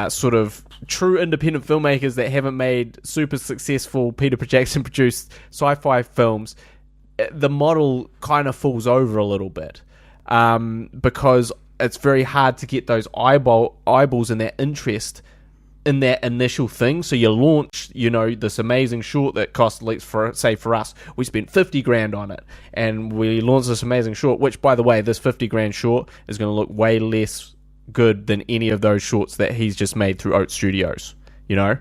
sort of true independent filmmakers that haven't made super successful Peter Jackson produced sci-fi films, the model kind of falls over a little bit. Because it's very hard to get those eyeballs and that interest in that initial thing. So you launch, you know, this amazing short that cost, for us, we spent $50,000 on it, and we launched this amazing short, which, by the way, this $50,000 short is going to look way less good than any of those shorts that he's just made through Oat Studios. You know,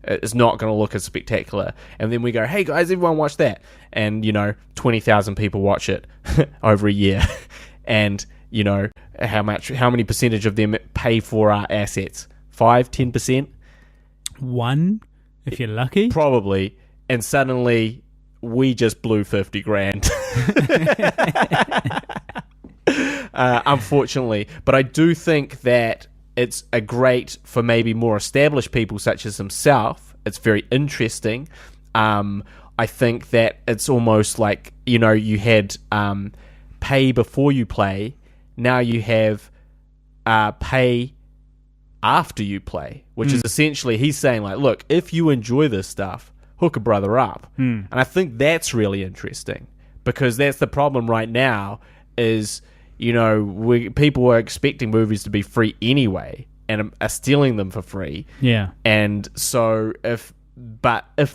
it's not going to look as spectacular. And then we go, hey guys, everyone watch that, and you know, 20,000 people watch it over a year. And, you know, how many percentage of them pay for our assets? 5, 10%? 1, if you're lucky. Probably. And suddenly, we just blew $50,000. Unfortunately. But I do think that it's a great for maybe more established people such as himself. It's very interesting. I think that it's almost like, you know, you had... pay before you play. Now you have pay after you play, which is essentially he's saying, like, look, if you enjoy this stuff, hook a brother up. And I think that's really interesting, because that's the problem right now is, you know, people are expecting movies to be free anyway and are stealing them for free. Yeah. And so if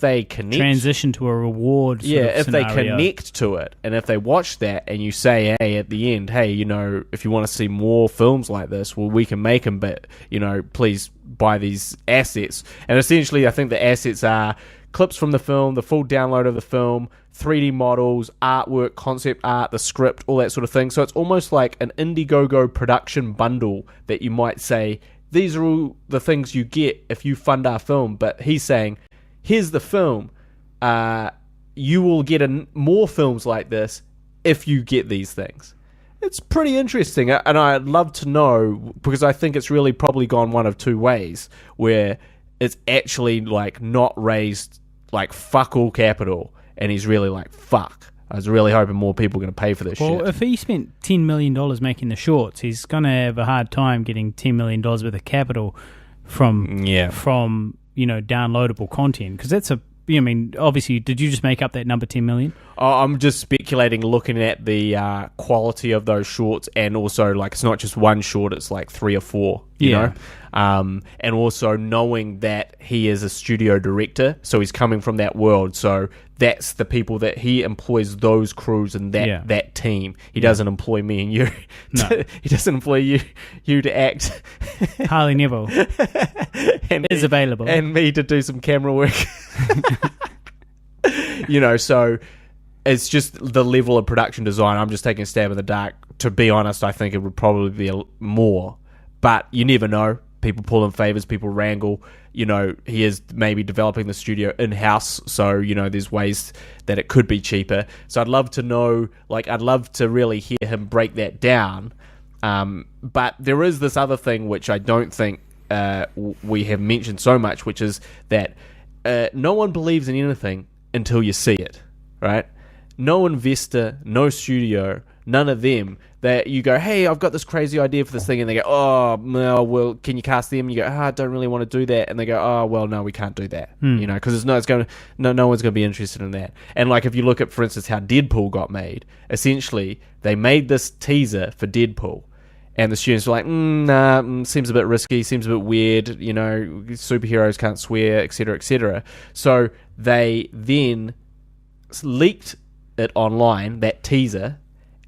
they connect... Transition to a reward sort of if scenario. they connect to it, and if they watch that, and you say, hey, at the end, hey, you know, if you want to see more films like this, well, we can make them, but, you know, please buy these assets. And essentially, I think the assets are clips from the film, the full download of the film, 3D models, artwork, concept art, the script, all that sort of thing. So it's almost like an Indiegogo production bundle that you might say, these are all the things you get if you fund our film. But he's saying, here's the film. You will get more films like this if you get these things. It's pretty interesting, and I'd love to know, because I think it's really probably gone one of two ways, where it's actually like not raised like fuck all capital, and he's really like, fuck, I was really hoping more people were going to pay for this shit. Well, if he spent $10 million making the shorts, he's going to have a hard time getting $10 million worth of capital from you know, downloadable content, because that's I mean, obviously, did you just make up that number, 10 million? I'm just speculating, looking at the quality of those shorts, and also, like, it's not just one short, it's like 3 or 4. you Yeah. know? And also knowing that he is a studio director, so he's coming from that world, so that's the people that he employs, those crews and that team. He doesn't employ me and you. No. He doesn't employ you to act. Harley Neville and is available. And me to do some camera work. You know, so it's just the level of production design. I'm just taking a stab in the dark. To be honest, I think it would probably be more. But you never know. People pull in favors, people wrangle. You know, he is maybe developing the studio in-house, so, you know, there's ways that it could be cheaper. So I'd love to know, like, I'd love to really hear him break that down. But there is this other thing which I don't think we have mentioned so much, which is that no one believes in anything until you see it, right? No investor, no studio, none of them, that you go, hey, I've got this crazy idea for this thing, and they go, oh, no, well, can you cast them? And you go, I don't really want to do that, and they go, oh, well, no, we can't do that, you know, because no one's going to be interested in that. And like, if you look at, for instance, how Deadpool got made, essentially, they made this teaser for Deadpool, and the students were like, seems a bit risky, seems a bit weird, you know, superheroes can't swear, etc., etc. So they then leaked it online, that teaser,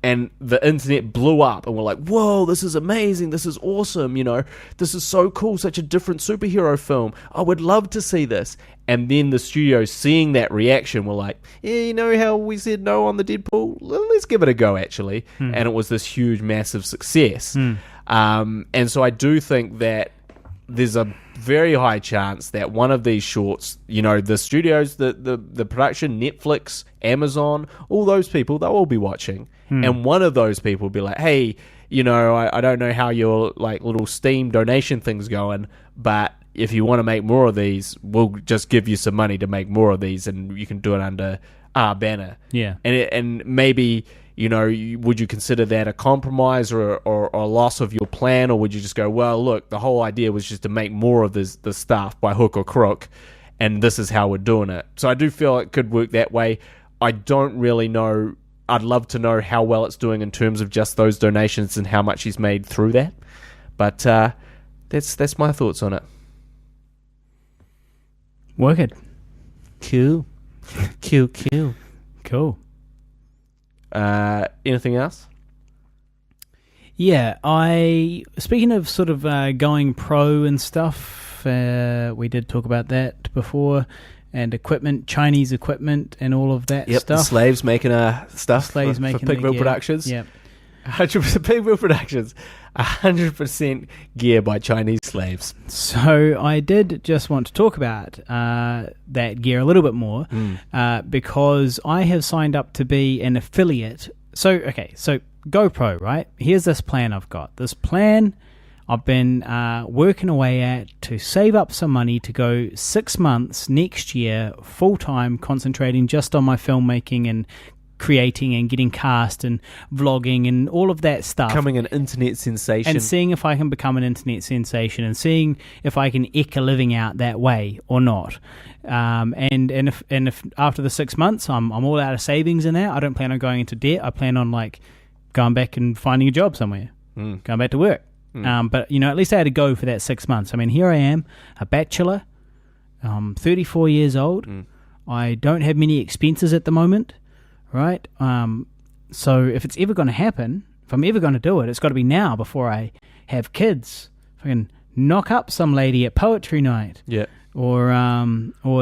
and the internet blew up, and we're like, whoa, this is amazing, this is awesome, you know, this is so cool, such a different superhero film, I would love to see this. And then the studio, seeing that reaction, were like, yeah, you know how we said no on the Deadpool? Let's give it a go, actually. And it was this huge, massive success. And so I do think that there's a very high chance that one of these shorts, you know, the studios, the production, Netflix, Amazon, all those people, they'll all be watching. And one of those people will be like, hey, you know, I don't know how your like little Steam donation thing's going, but if you want to make more of these, we'll just give you some money to make more of these, and you can do it under our banner. Yeah. And maybe, you know, would you consider that a compromise or a loss of your plan, or would you just go, well, look, the whole idea was just to make more of this stuff by hook or crook, and this is how we're doing it. So I do feel it could work that way. I don't really know. I'd love to know how well it's doing in terms of just those donations and how much he's made through that. But that's my thoughts on it. Work it. Cool. Cool. Anything else? Yeah, speaking of sort of going pro and stuff, we did talk about that before, and equipment, Chinese equipment, and all of that stuff. The slaves making stuff for making Pigville gear. Productions. Yep. 100% Pigville Productions. 100% gear by Chinese slaves. So I did just want to talk about that gear a little bit more because I have signed up to be an affiliate. So GoPro, right? Here's this plan I've got. This plan I've been working away at to save up some money to go 6 months next year full-time, concentrating just on my filmmaking and creating and getting cast and vlogging and all of that stuff. Becoming an internet sensation. And seeing if I can become an internet sensation and seeing if I can eke a living out that way or not. And if after the 6 months I'm all out of savings in that, I don't plan on going into debt. I plan on like going back and finding a job somewhere, going back to work. But, you know, at least I had to go for that 6 months. I mean, here I am, a bachelor, 34 years old. I don't have many expenses at the moment. Right? So if it's ever going to happen, if I'm ever going to do it, it's got to be now before I have kids. If I can knock up some lady at poetry night. Yeah. Or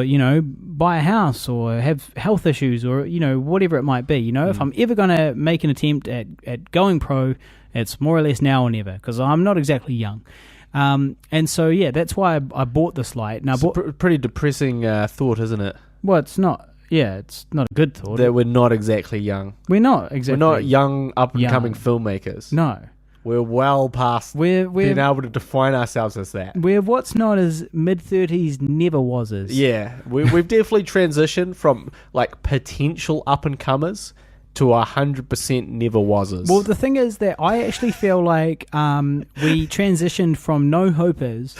you know, buy a house or have health issues or, you know, whatever it might be. You know, if I'm ever going to make an attempt at going pro, it's more or less now or never, because I'm not exactly young. And so, yeah, that's why I bought this light. Now, it's a pretty depressing thought, isn't it? Well, it's not. Yeah, it's not a good thought. That we're not exactly young. We're not exactly. We're not young, up-and-coming filmmakers. No. We're well past being able to define ourselves as that. We're what's not as mid-30s never was as. Yeah, we've definitely transitioned from, like, potential up-and-comers to 100% never was's. Well, the thing is that I actually feel like we transitioned from no hopers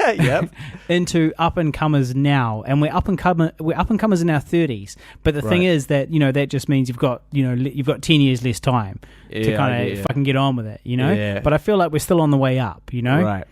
Yep. into up and comers now, and we're up and comers in our 30s. But the thing Right. is that that just means you've got 10 years less time to Yeah, kind of yeah. fucking get on with it, Yeah. But I feel like we're still on the way up, Right.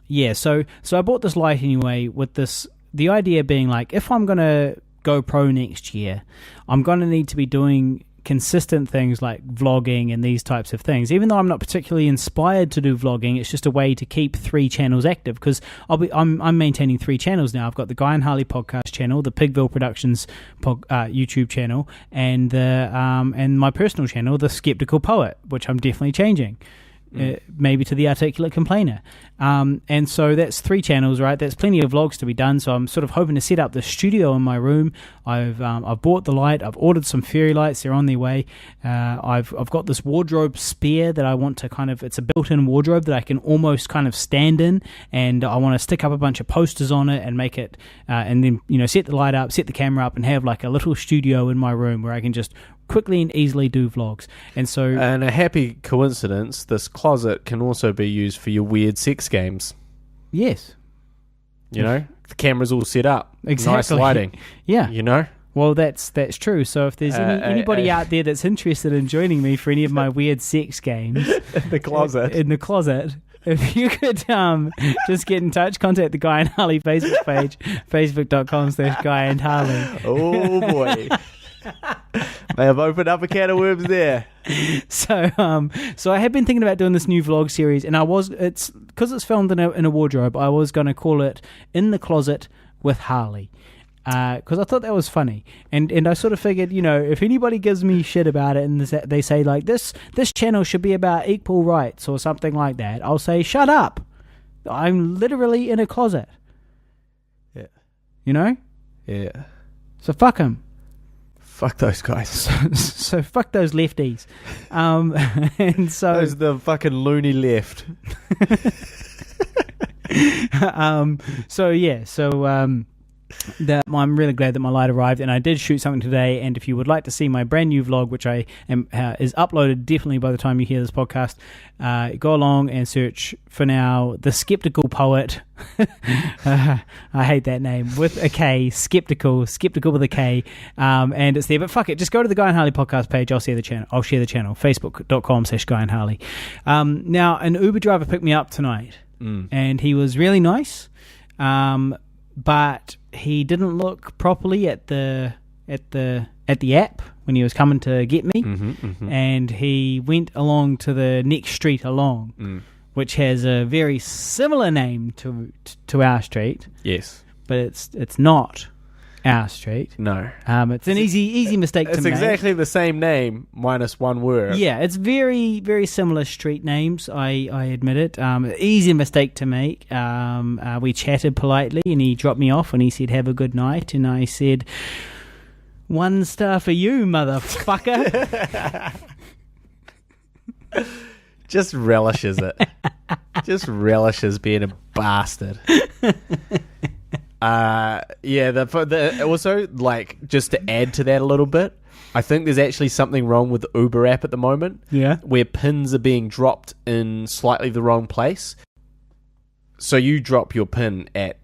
Yeah, so I bought this light anyway with the idea being like, if I'm going to go pro next year, I'm going to need to be doing consistent things like vlogging and these types of things. Even though I'm not particularly inspired to do vlogging, it's just a way to keep 3 channels active, because I'm maintaining 3 channels now. I've got the Guy and Harley podcast channel, the Pigville Productions YouTube channel, and and my personal channel, the Skeptical Poet, which I'm definitely changing. Maybe to the Articulate Complainer. And so that's 3 channels, right? That's plenty of vlogs to be done. So I'm sort of hoping to set up the studio in my room. I've bought the light. I've ordered some fairy lights. They're on their way. I've got this wardrobe spare that I want to it's a built-in wardrobe that I can almost kind of stand in, and I want to stick up a bunch of posters on it and make it, and then set the light up, set the camera up, and have like a little studio in my room where I can just quickly and easily do vlogs. And a happy coincidence, this closet can also be used for your weird sex games. Yes. The camera's all set up. Exactly. Nice lighting. Yeah. Well, that's true. So if there's anybody out there that's interested in joining me for any of my weird sex games The closet. in the closet, if you could just get in touch, contact the Guy and Harley Facebook page, facebook.com/Guy and Harley. Oh boy. May have opened up a can of worms there. So I had been thinking about doing this new vlog series, and it's because it's filmed in a wardrobe. I was going to call it In the Closet with Harley, because I thought that was funny, and I sort of figured, if anybody gives me shit about it and they say like this channel should be about equal rights or something like that, I'll say shut up. I'm literally in a closet. Yeah. Yeah. Yeah. So fuck them. Fuck those guys. So fuck those lefties. And so Those the fucking loony left. I'm really glad that my light arrived, and I did shoot something today. And if you would like to see my brand new vlog, which I am is uploaded definitely by the time you hear this podcast, go along and search for now the Skeptical Poet. I hate that name, with a K, skeptical with a K, and it's there. But fuck it, just go to the Guy and Harley podcast page. I'll share the channel. Facebook.com/Guy and Harley. Now, an Uber driver picked me up tonight, and he was really nice. But he didn't look properly at the app when he was coming to get me, and he went along to the next street along, which has a very similar name to our street. Yes, but it's not our street. No, it's an easy mistake to make. It's exactly the same name minus one word. Yeah, it's very, very similar street names. I admit it. Easy mistake to make. We chatted politely, and he dropped me off, and he said, "Have a good night," and I said, "1 star for you, motherfucker." Just relishes it. Just relishes being a bastard. Also, like, just to add to that a little bit, I think there's actually something wrong with the Uber app at the moment. Yeah. Where pins are being dropped in slightly the wrong place. So you drop your pin at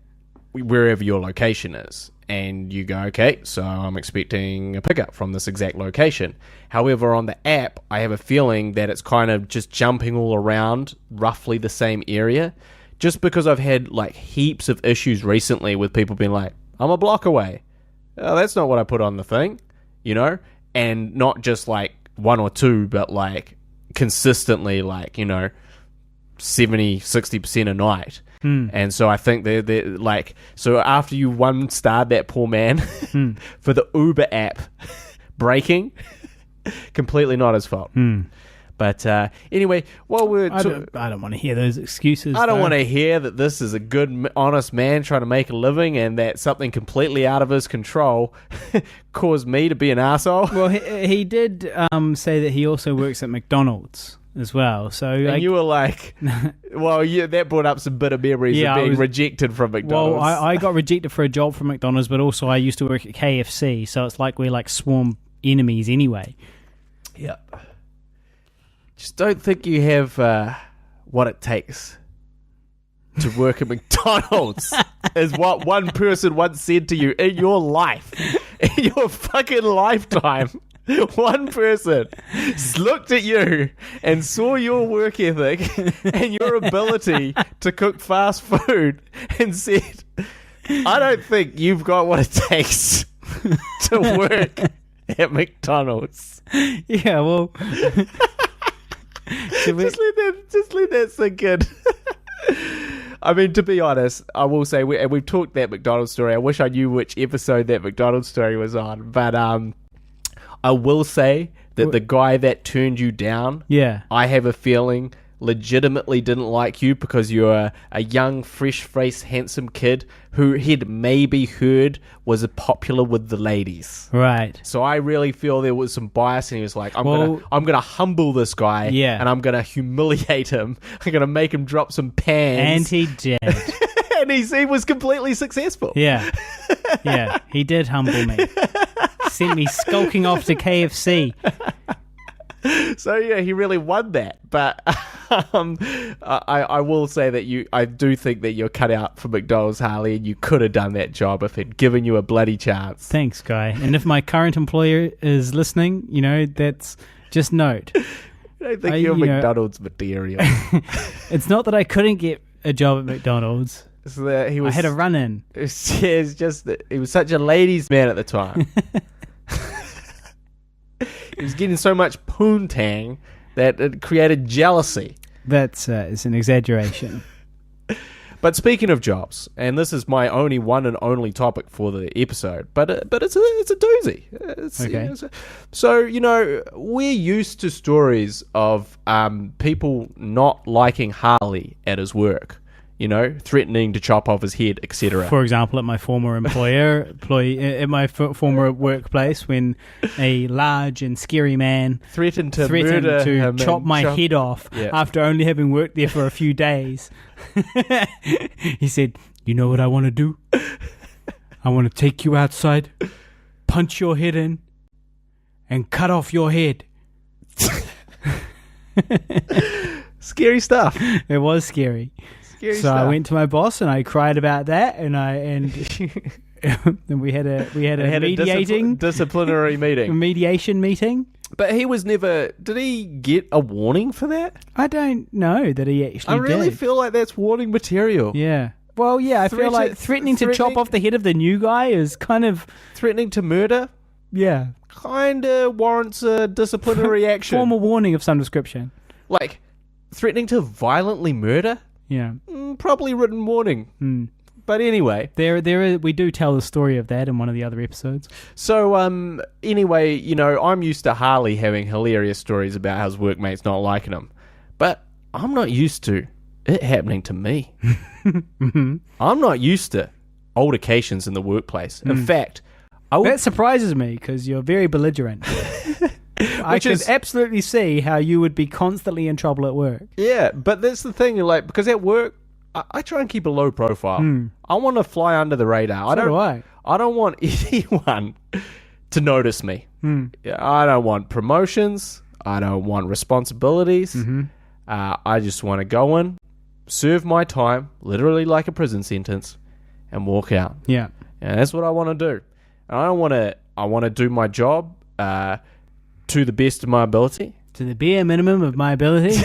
wherever your location is, and you go, okay, so I'm expecting a pickup from this exact location. However, on the app, I have a feeling that it's kind of just jumping all around roughly the same area. Just because I've had like heaps of issues recently with people being like, I'm a block away. Oh, that's not what I put on the thing, and not just like 1 or 2, but like consistently, like, 70-60% a night. And so I think they're like, so after you 1-starred that poor man for the Uber app breaking, completely not his fault. But anyway, while we're... I don't want to hear those excuses. I don't want to hear that this is a good, honest man trying to make a living, and that something completely out of his control caused me to be an arsehole. Well, he did say that he also works at McDonald's as well. So you were like... Well, yeah, that brought up some bitter memories of being rejected from McDonald's. Well, I got rejected for a job from McDonald's, but also I used to work at KFC, so it's like we're like sworn enemies anyway. Yeah. Just don't think you have what it takes to work at McDonald's, is what one person once said to you in your life. In your fucking lifetime. One person looked at you and saw your work ethic and your ability to cook fast food and said, I don't think you've got what it takes to work at McDonald's. Yeah, well... Just let that sink in. I mean, to be honest, I will say, we've talked that McDonald's story. I wish I knew which episode that McDonald's story was on, but I will say that the guy that turned you down, Yeah. I have a feeling legitimately didn't like you because you're a young, fresh-faced, handsome kid who he'd maybe heard was popular with the ladies. Right. So I really feel there was some bias, and he was like, I'm gonna humble this guy, Yeah. and I'm gonna humiliate him. I'm gonna make him drop some pans. And he did. And he was completely successful. Yeah. Yeah, he did humble me. Sent me skulking off to KFC. So yeah, he really won that. But I will say that I do think that you're cut out for McDonald's, Harley, and you could have done that job if he'd given you a bloody chance. Thanks, Guy. And if my current employer is listening, that's just note. I don't think you're McDonald's material. It's not that I couldn't get a job at McDonald's. So that I had a run-in. It's just that he was such a ladies' man at the time. He was getting so much poontang that it created jealousy. That's it's an exaggeration. But speaking of jobs, and this is my only one and only topic for the episode, but it's a doozy. Okay. So we're used to stories of people not liking Harley at his work. Threatening to chop off his head, etc. For example, at my former at my former workplace, when a large and scary man threatened to chop my head off after only having worked there for a few days. He said, "You know what I want to do? I want to take you outside, punch your head in, and cut off your head." Scary stuff. It was scary. So I went to my boss and I cried about that, and we had a disciplinary meeting. Mediation meeting. But he was never. Did he get a warning for that? I don't know that he actually did. I really feel like that's warning material. Yeah. Well, yeah, I feel like threatening to chop off the head of the new guy is kind of... Threatening to murder? Yeah. Kind of warrants a disciplinary action. Formal warning of some description. Like, threatening to violently murder? Yeah. Probably written warning. But anyway. We do tell the story of that in one of the other episodes. So, anyway, I'm used to Harley having hilarious stories about how his workmates not liking him. But I'm not used to it happening to me. I'm not used to altercations in the workplace. In fact, that surprises me because you're very belligerent. I can absolutely see how you would be constantly in trouble at work. Yeah, but that's the thing, because at work, I try and keep a low profile. I want to fly under the radar. I don't want anyone to notice me. I don't want promotions. I don't want responsibilities. I just want to go in, serve my time, literally like a prison sentence, and walk out. Yeah. And that's what I want to do. And I want to do my job to the best of my ability. To the bare minimum of my ability.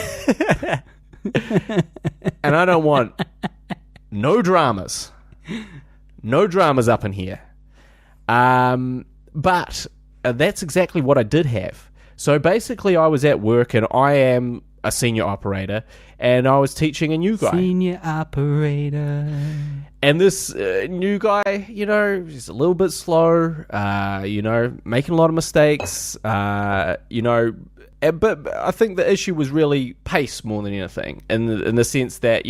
And I don't want no dramas. No dramas up in here. But that's exactly what I did have. So basically I was at work and I am a senior operator and I was teaching a new guy. Senior operator. And this new guy, he's a little bit slow, making a lot of mistakes, but I think the issue was really pace more than anything, in the sense that,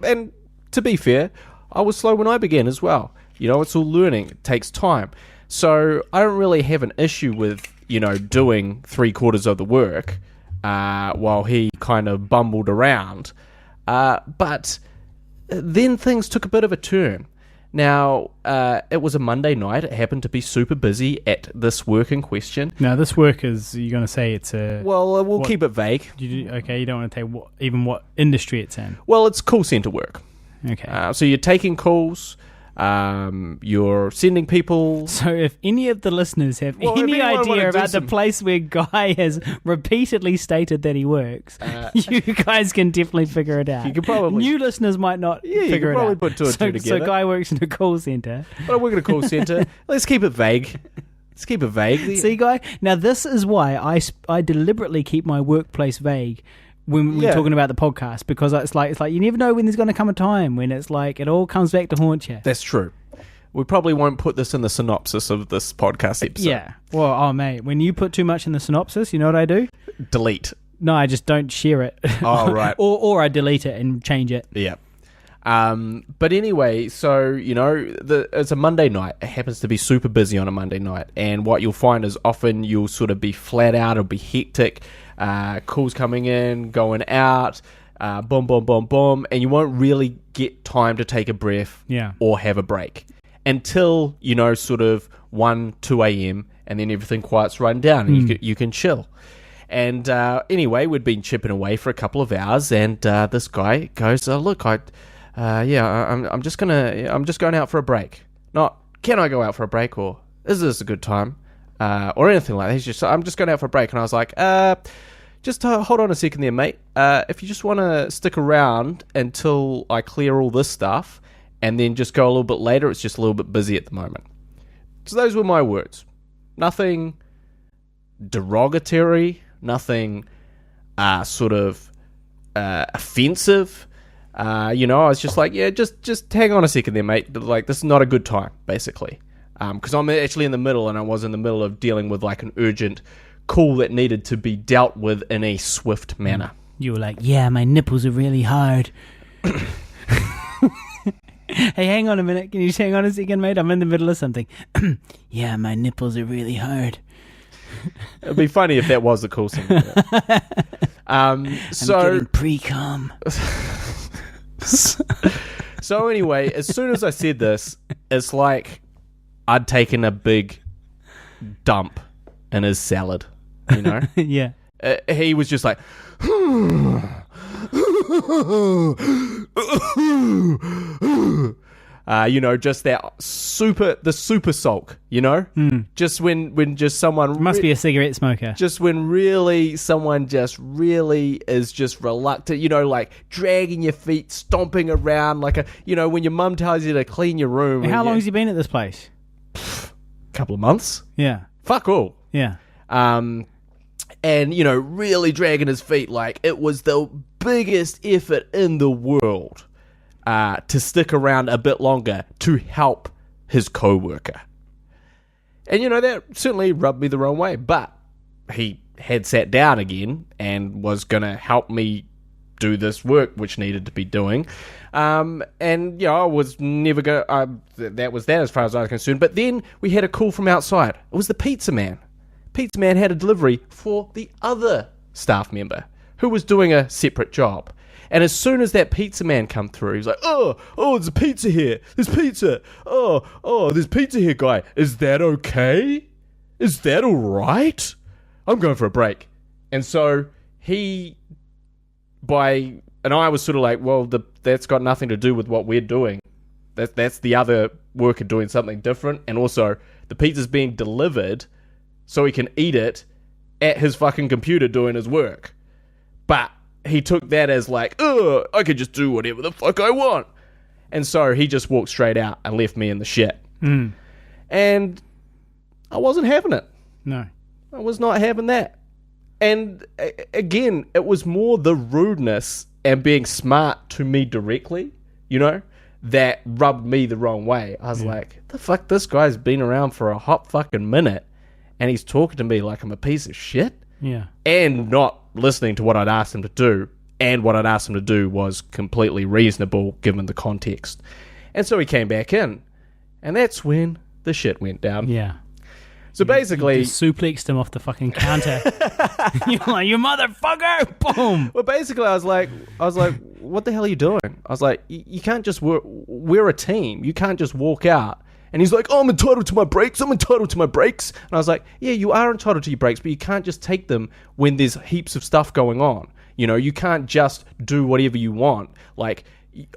and to be fair, I was slow when I began as well. It's all learning. It takes time. So I don't really have an issue with, doing 3/4 of the work while he kind of bumbled around. But then things took a bit of a turn. Now, it was a Monday night. It happened to be super busy at this work in question. Now, this work is, you're going to say it's a... Well, we'll keep it vague. You don't want to tell what industry it's in. Well, it's call center work. Okay. So you're taking calls, you're sending people... So if any of the listeners have any idea about the place where Guy has repeatedly stated that he works, you guys can definitely figure it out. You can probably... New listeners might not figure it out. You can probably put two and two together. So Guy works in a call centre. But I work in a call centre. Let's keep it vague. See, Guy? Now, this is why I deliberately keep my workplace vague when we're talking about the podcast, because it's like you never know when there's going to come a time when it's like it all comes back to haunt you. That's true. We probably won't put this in the synopsis of this podcast episode. Yeah. Well, oh mate, when you put too much in the synopsis, you know what I do? Delete. No, I just don't share it. Oh, right. or I delete it and change it. Yeah. But anyway, so, it's a Monday night. It happens to be super busy on a Monday night. And what you'll find is often you'll sort of be flat out or be hectic. Calls coming in, going out, boom, boom, boom, boom. And you won't really get time to take a breath or have a break until, sort of 1, 2 a.m. And then everything quiets right down and you can chill. And anyway, we'd been chipping away for a couple of hours. And this guy goes, look, I'm just going out for a break. Not, can I go out for a break, or is this a good time? Or anything like that. He's just, I'm just going out for a break. And I was like, just hold on a second there, mate. If you just want to stick around until I clear all this stuff and then just go a little bit later, it's just a little bit busy at the moment. So those were my words. Nothing derogatory, nothing sort of offensive. I was just like, yeah, just hang on a second there, mate. Like, this is not a good time, basically. Because I'm actually in the middle, and I was in the middle of dealing with like an urgent call that needed to be dealt with in a swift manner. You were like, yeah, my nipples are really hard. Hey, hang on a minute. Can you just hang on a second, mate? I'm in the middle of something. Yeah, my nipples are really hard. It'd be funny if that was the call center. I'm getting pre-cum. So anyway, as soon as I said this, it's like I'd taken a big dump in his salad, Yeah. He was just like, just that the super sulk, just when just someone must be a cigarette smoker. Just when really someone just really is just reluctant, like dragging your feet, stomping around like when your mum tells you to clean your room. How long has he been at this place? Couple of months. Yeah. Fuck all. Yeah. And really dragging his feet like it was the biggest effort in the world to stick around a bit longer to help his co-worker. And that certainly rubbed me the wrong way, but he had sat down again and was going to help me do this work which needed to be doing. And I was never going to... that was that as far as I was concerned. But then we had a call from outside. It was the pizza man. Pizza man had a delivery for the other staff member who was doing a separate job. And as soon as that pizza man come through, he was like, oh, there's a pizza here. There's pizza. Oh, there's pizza here, guy. Is that okay? Is that all right? I'm going for a break. And so and I was sort of like, well, that's got nothing to do with what we're doing. That's the other worker doing something different. And also, the pizza's being delivered so he can eat it at his fucking computer doing his work. But he took that as like, I could just do whatever the fuck I want. And so he just walked straight out and left me in the shit. And I wasn't having it. No. I was not having that. And again, it was more the rudeness and being smart to me directly, that rubbed me the wrong way. I was like, the fuck, this guy's been around for a hot fucking minute and he's talking to me like I'm a piece of shit. Yeah. And not listening to what I'd asked him to do. And what I'd asked him to do was completely reasonable given the context. And so he came back in. And that's when the shit went down. Yeah. So basically, You suplexed him off the fucking counter. You're like, you motherfucker! Boom! well, basically, I was like, what the hell are you doing? I was like, you can't just we're a team. You can't just walk out. And he's like, oh, I'm entitled to my breaks. I'm entitled to my breaks. And I was like, yeah, you are entitled to your breaks, but you can't just take them when there's heaps of stuff going on. You know, you can't just do whatever you want. Like,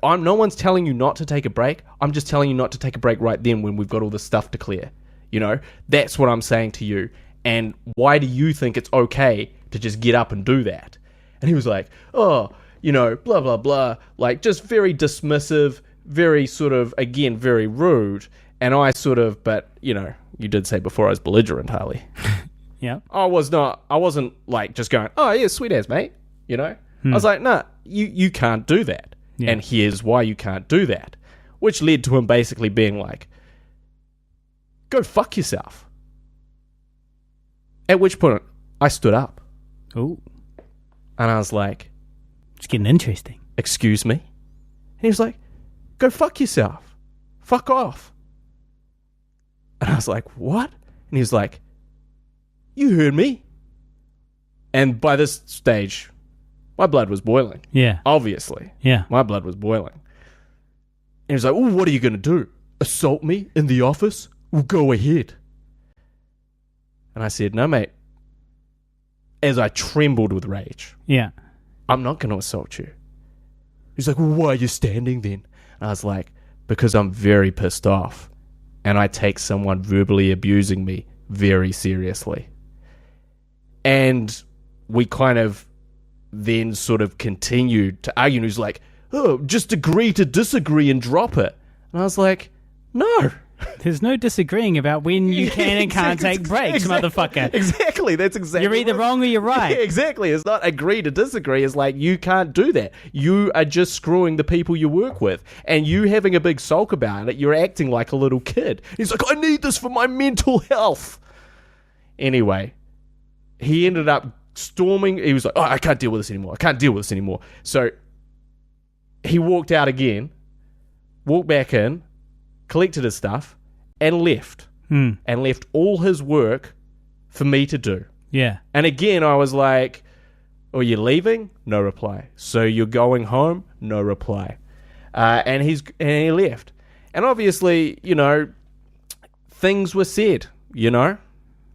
no one's telling you not to take a break. I'm just telling you not to take a break right then when we've got all this stuff to clear. You know, that's what I'm saying to you. And why do you think it's okay to just get up and do that? And he was like, oh, you know, blah, blah, blah. Like, just very dismissive, very sort of, again, very rude. And I sort of, but, you know, you did say before I was belligerent, Harley. Yeah. I wasn't like just going, oh, yeah, sweet as, mate. You know? I was like, nah, you can't do that. Yeah. And here's why you can't do that. Which led to him basically being like, go fuck yourself. At which point, I stood up. Ooh. And I was like, It's getting interesting. excuse me? And he was like, go fuck yourself. Fuck off. And I was like, what? And he was like, you heard me. And by this stage, my blood was boiling. Yeah. Obviously. Yeah. My blood was boiling. And he was like, well, what are you going to do? Assault me in the office? Well, go ahead. And I said, no, mate. As I trembled with rage. Yeah. I'm not going to assault you. He's like, well, why are you standing then? And I was like, because I'm very pissed off. And I take someone verbally abusing me very seriously. And we kind of then sort of continued to argue. And he's like, oh, just agree to disagree and drop it. And I was like, no. There's no disagreeing about when you can and can't take breaks, motherfucker. Exactly. That's exactly. You're either wrong or you're right. Yeah, exactly. It's not agree to disagree. It's like, you can't do that. You are just screwing the people you work with. And you having a big sulk about it, you're acting like a little kid. He's like, I need this for my mental health. Anyway, he ended up storming. He was like, oh, I can't deal with this anymore. I can't deal with this anymore. So he walked out again, walked back in, collected his stuff, and left. And left all his work for me to do. Yeah. And again, I was like, oh, you're leaving? No reply. So you're going home? No reply. And he left. And obviously, you know, things were said, you know?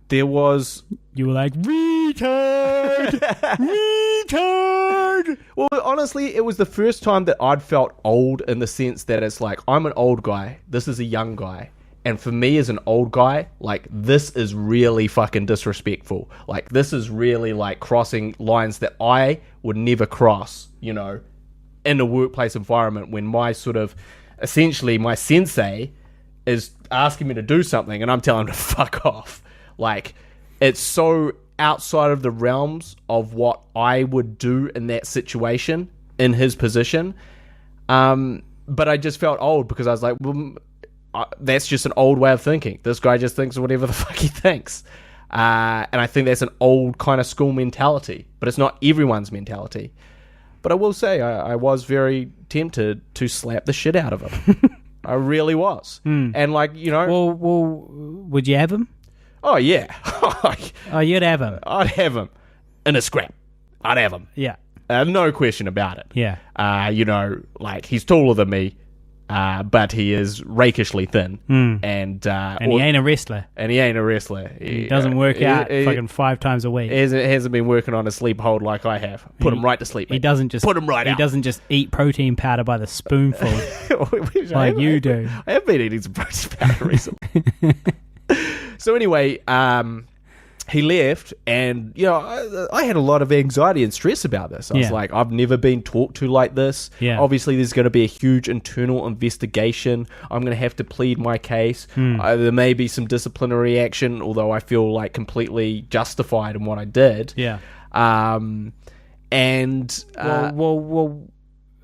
There was... You were like, retard! Retard! Well, honestly, it was the first time that I'd felt old in the sense that it's like, I'm an old guy. This is a young guy. And for me as an old guy, like, this is really fucking disrespectful. Like, this is really, like, crossing lines that I would never cross, you know, in a workplace environment when my sort of, essentially, my sensei is asking me to do something and I'm telling him to fuck off. Like, it's so outside of the realms of what I would do in that situation, in his position. But I just felt old because I was like, well, that's just an old way of thinking. This guy just thinks whatever the fuck he thinks. And I think that's an old kind of school mentality. But it's not everyone's mentality. But I will say, I was very tempted to slap the shit out of him. I really was. And like, you know... Well, would you have him? Oh, yeah. Oh, you'd have him. I'd have him in a scrap. I'd have him. Yeah. No question about it. Yeah. You know, like, he's taller than me, but he is rakishly thin. And he ain't a wrestler. And he ain't a wrestler. He doesn't work out fucking 5 times a week. Hasn't been working on a sleep hold like I have. Put him right to sleep, mate. He doesn't just... Put him right He out. doesn't just eat protein powder by the spoonful like you do. I have been eating some protein powder recently. So anyway, he left, and you know, I had a lot of anxiety and stress about this. I was like, I've never been talked to like this. Yeah. Obviously, there's going to be a huge internal investigation. I'm going to have to plead my case. There may be some disciplinary action, although I feel like completely justified in what I did. Yeah. Well,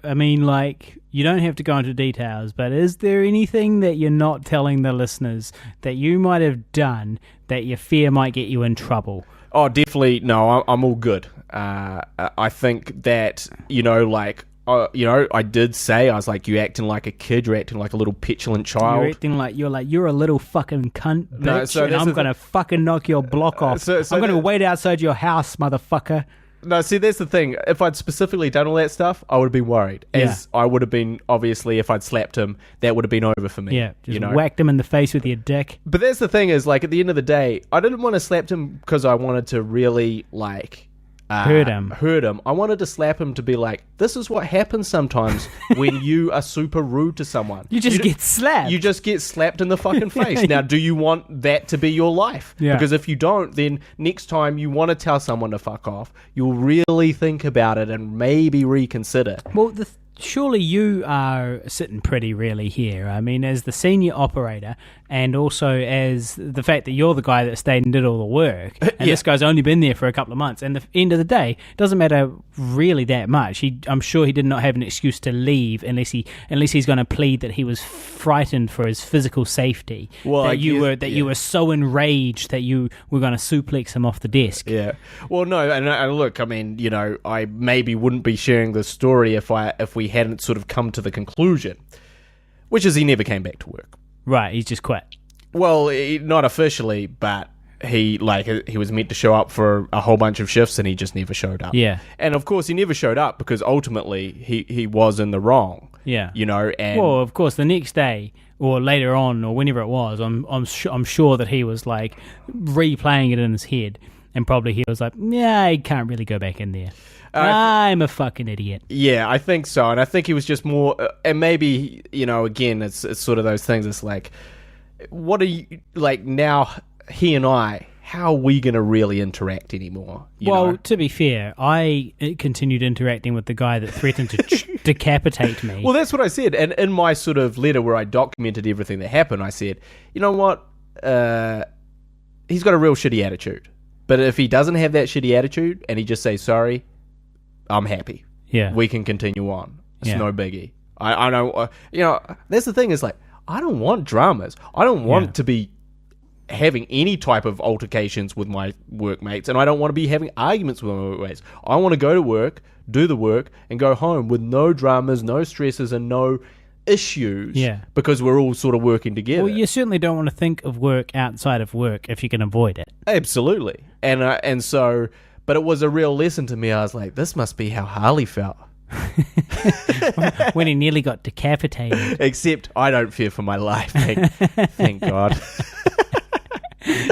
I mean, like, you don't have to go into details, but is there anything that you're not telling the listeners that you might have done that you fear might get you in trouble? Oh, definitely. No, I'm all good. I think that, you know, like, I did say, I was like, you're acting like a kid, you're acting like a little petulant child. You're acting like you're a little fucking cunt, bitch, No, so and that's I'm gonna fucking knock your block off. So I'm gonna that- wait outside your house, motherfucker. No, see, that's the thing. If I'd specifically done all that stuff, I would have been worried. As I would have been, obviously, if I'd slapped him, that would have been over for me. Yeah, just whacked him in the face with your dick. But that's the thing is, like, at the end of the day, I didn't want to slap him because I wanted to really, like... Hurt him. I wanted to slap him to be like, this is what happens sometimes when you are super rude to someone. You just get slapped. You just get slapped in the fucking face. Now, do you want that to be your life? Yeah. Because if you don't, then next time you want to tell someone to fuck off, you'll really think about it and maybe reconsider. Well, surely you are sitting pretty really here. I mean, as the senior operator, and also as the fact that you're the guy that stayed and did all the work, and this guy's only been there for a couple of months, and the end of the day, it doesn't matter really that much. I'm sure he did not have an excuse to leave unless he's going to plead that he was frightened for his physical safety. Well, you were so enraged that you were going to suplex him off the desk. Yeah. Well, no, and look, I mean, I maybe wouldn't be sharing this story if we hadn't sort of come to the conclusion, which is he never came back to work. Right, he's just quit. Well, not officially, but he was meant to show up for a whole bunch of shifts and he just never showed up. Yeah. And of course he never showed up because ultimately he was in the wrong. Yeah. And well, of course, the next day or later on or whenever it was, I'm sure that he was like replaying it in his head, and probably he was like, yeah, I can't really go back in there. I'm a fucking idiot. Yeah, I think so. And I think he was just more, and maybe, again, it's sort of those things. It's like, what are you, like, now he and I, how are we going to really interact anymore? You know? To be fair, I continued interacting with the guy that threatened to decapitate me. Well, that's what I said. And in my sort of letter where I documented everything that happened, I said, you know what? He's got a real shitty attitude. But if he doesn't have that shitty attitude and he just says sorry, I'm happy. Yeah. We can continue on. It's no biggie. I know, that's the thing is like, I don't want dramas. I don't want to be having any type of altercations with my workmates, and I don't want to be having arguments with my workmates. I want to go to work, do the work, and go home with no dramas, no stresses, and no issues. Yeah. Because we're all sort of working together. Well, you certainly don't want to think of work outside of work if you can avoid it. Absolutely. And so, but it was a real lesson to me. I was like, this must be how Harley felt. When he nearly got decapitated. Except I don't fear for my life. Thank God.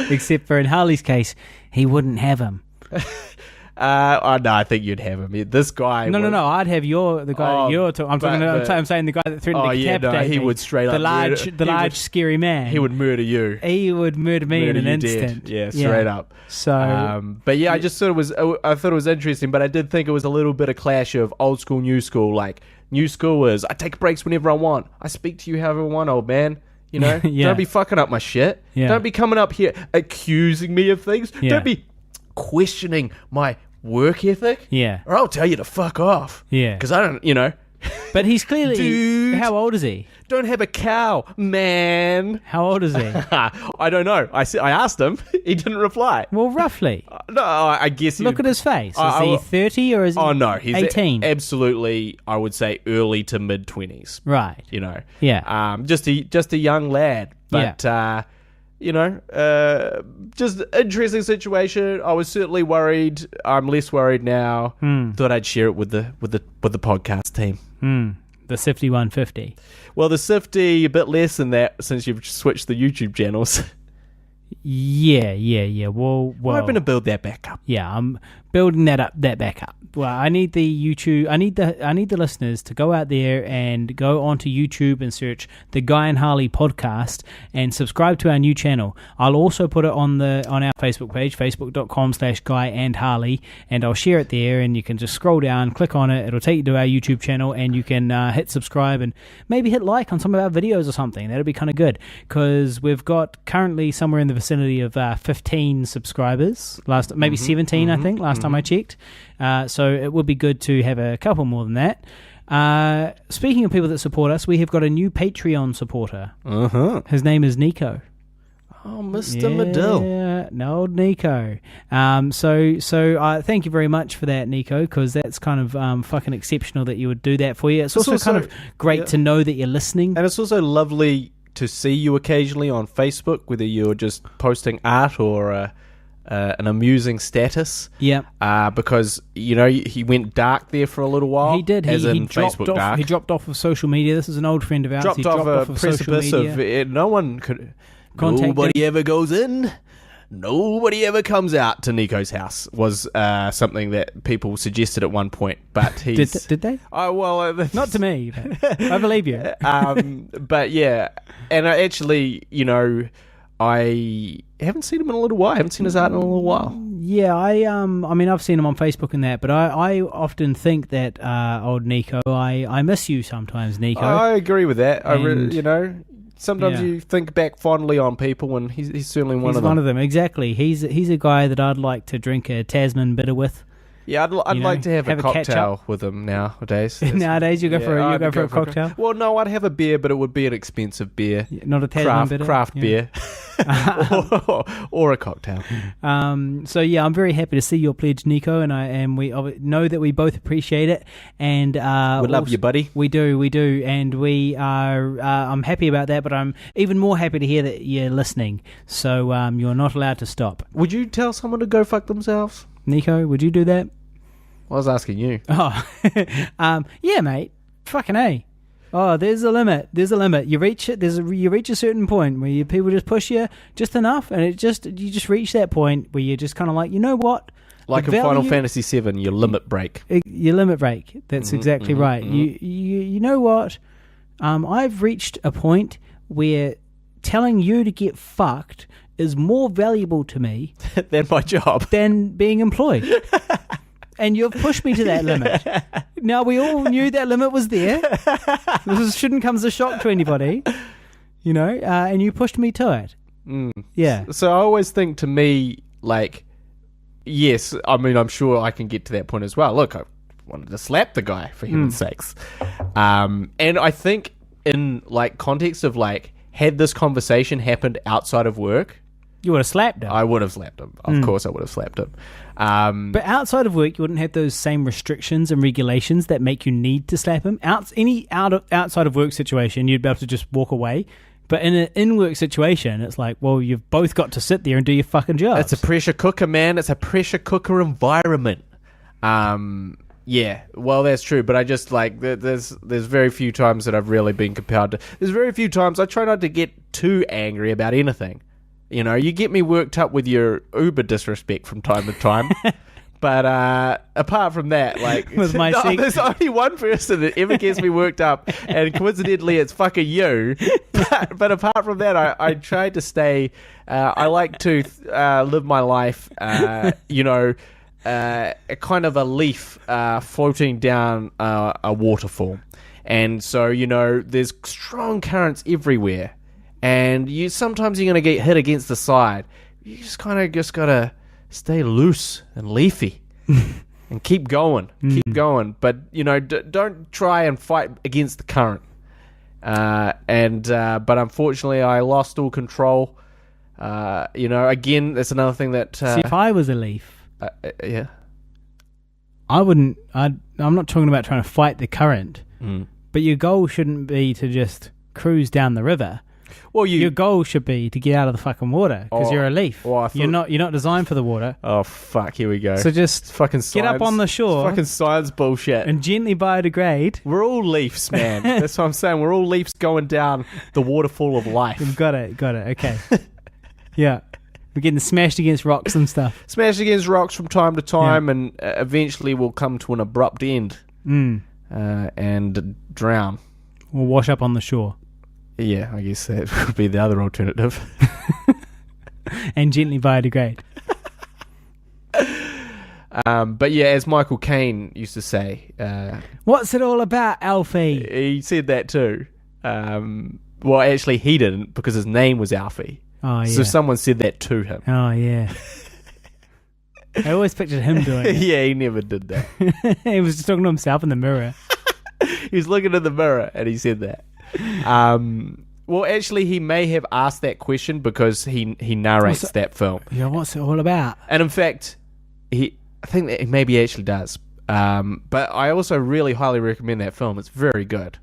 Except for in Harley's case, he wouldn't have him. No, I think you'd have him. This guy. No. I'd have the guy that you're talking. I'm saying the guy that threatened to decapitate he me. would straight up the large scary man. He would murder you. He would murder me in an instant. Yeah, straight up. So, but yeah, I just sort of I thought it was interesting, but I did think it was a little bit of clash of old school, new school. Like new school is I take breaks whenever I want. I speak to you however I want, old man. Yeah. Don't be fucking up my shit. Yeah. Don't be coming up here accusing me of things. Yeah. Don't be questioning my work ethic. Yeah. Or I'll tell you to fuck off. Yeah. Because I don't, But he's clearly... Dude. How old is he? Don't have a cow, man. How old is he? I don't know. I asked him. He didn't reply. Well, roughly. No, I guess... Look at his face. Is he 30 or is he 18? Oh, no. He's 18. I would say early to mid-20s. Right. Yeah. Just a young lad. But, just interesting situation. I was certainly worried. I'm less worried now. Thought I'd share it with the podcast team. The Sifty 150. Well, the Sifty, a bit less than that since you've switched the YouTube channels. Yeah. Well, I'm hoping to build that back up. Yeah, I'm building that back up. Well, I need the YouTube. I need the listeners to go out there and go onto YouTube and search the Guy and Harley podcast and subscribe to our new channel. I'll also put it on our Facebook page, facebook.com/GuyAndHarley, and I'll share it there. And you can just scroll down, click on it. It'll take you to our YouTube channel, and you can hit subscribe and maybe hit like on some of our videos or something. That'll be kind of good because we've got currently somewhere in the vicinity of 15 subscribers. Maybe 17, I think. Last time I checked. So it would be good to have a couple more than that. Speaking of people that support us, we have got a new Patreon supporter. His name is Nico. Oh, Mr. Medill. old Nico. So thank you very much for that, Nico, because that's kind of fucking exceptional that you would do that for you. It's also kind of great to know that you're listening. And it's also lovely to see you occasionally on Facebook, whether you're just posting art or an amusing status. Yeah. Because, he went dark there for a little while. He did. He dropped off. Dark. He dropped off of social media. This is an old friend of ours. Dropped off a precipice of no one could... Nobody ever goes in. Nobody ever comes out to Nico's house was something that people suggested at one point, but he's... Did they? Oh, well... Not to me, but I believe you. But yeah, and I actually, I haven't seen him in a little while. I haven't seen his art in a little while. Yeah, I've seen him on Facebook and that, but I often think that old Nico, I miss you sometimes, Nico. I agree with that. Sometimes you think back fondly on people, and he's certainly one of them. He's one of them, exactly. He's a guy that I'd like to drink a Tasman bitter with. Yeah, I'd like to have a cocktail with him nowadays. Nowadays, you go for a cocktail. Well, no, I'd have a beer, but it would be an expensive beer, not a Tasman bitter, craft beer, or a cocktail. So yeah, I'm very happy to see your pledge, Nico, and we know that we both appreciate it, and we love you, buddy. We do, and we are. I'm happy about that, but I'm even more happy to hear that you're listening. So you're not allowed to stop. Would you tell someone to go fuck themselves, Nico? Would you do that? I was asking you. Oh, yeah, mate. Fucking A. Oh, there's a limit. You reach it. You reach a certain point where people just push you just enough, and you just reach that point where you're just kind of like, you know what? Like in Final Fantasy VII, your limit break. Your limit break. That's exactly right. Mm-hmm. You know what? I've reached a point where telling you to get fucked is more valuable to me than my job, than being employed. And you've pushed me to that limit. Now, we all knew that limit was there. This shouldn't come as a shock to anybody, and you pushed me to it. Yeah. So I always think, to me, like, yes, I mean, I'm sure I can get to that point as well. Look, I wanted to slap the guy, for heaven's sakes. And I think in, like, context of, like, had this conversation happened outside of work, you would have slapped him. I would have slapped him. Of course I would have slapped him. But outside of work, you wouldn't have those same restrictions and regulations that make you need to slap him. Outside of work situation, you'd be able to just walk away. But in an in-work situation, it's like, well, you've both got to sit there and do your fucking job. It's a pressure cooker, man. It's a pressure cooker environment. Yeah, well, that's true. But I just, like, there's very few times that I've really been compelled to... There's very few times I try not to get too angry about anything. You get me worked up with your uber disrespect from time to time. But apart from that, like, there's only one person that ever gets me worked up, and coincidentally, it's fucking you. But apart from that, I try to stay. I like to live my life, a kind of a leaf floating down a waterfall, and so there's strong currents everywhere. And sometimes you're going to get hit against the side. You just kind of gotta stay loose and leafy and keep going. But don't try and fight against the current. But unfortunately, I lost all control. Again, that's another thing that. See, if I was a leaf, yeah, I wouldn't. I'm not talking about trying to fight the current. But your goal shouldn't be to just cruise down the river. Well, your goal should be to get out of the fucking water because you're a leaf. You're not designed for the water. Oh fuck! Here we go. So just fucking get up on the shore. It's fucking science bullshit. And gently biodegrade. We're all leaves, man. That's what I'm saying. We're all leaves going down the waterfall of life. Got it. Okay. Yeah. We're getting smashed against rocks and stuff. Smashed against rocks from time to time, and eventually we'll come to an abrupt end and drown. We'll wash up on the shore. Yeah, I guess that would be the other alternative. And gently biodegrade. But yeah, as Michael Caine used to say... what's it all about, Alfie? He said that too. Well, actually, he didn't, because his name was Alfie. Oh, yeah. So someone said that to him. Oh, yeah. I always pictured him doing it. Yeah, he never did that. He was just talking to himself in the mirror. He was looking in the mirror, and he said that. Well, actually, he may have asked that question because he narrates that film. Yeah, what's it all about? And in fact, I think that maybe he actually does. But I also really highly recommend that film. It's very good.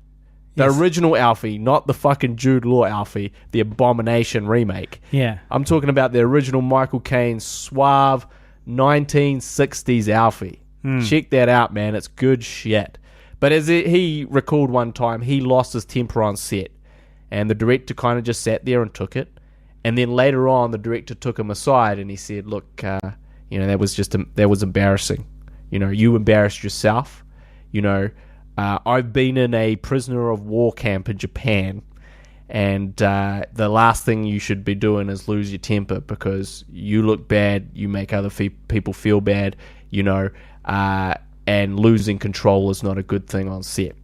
The original Alfie, not the fucking Jude Law Alfie, the Abomination remake. Yeah. I'm talking about the original Michael Caine suave 1960s Alfie. Check that out, man. It's good shit. But as he recalled one time, he lost his temper on set. And the director kind of just sat there and took it. And then later on, the director took him aside and he said, look, that was embarrassing. You embarrassed yourself. I've been in a prisoner of war camp in Japan, and the last thing you should be doing is lose your temper because you look bad, you make other people feel bad, and losing control is not a good thing on set.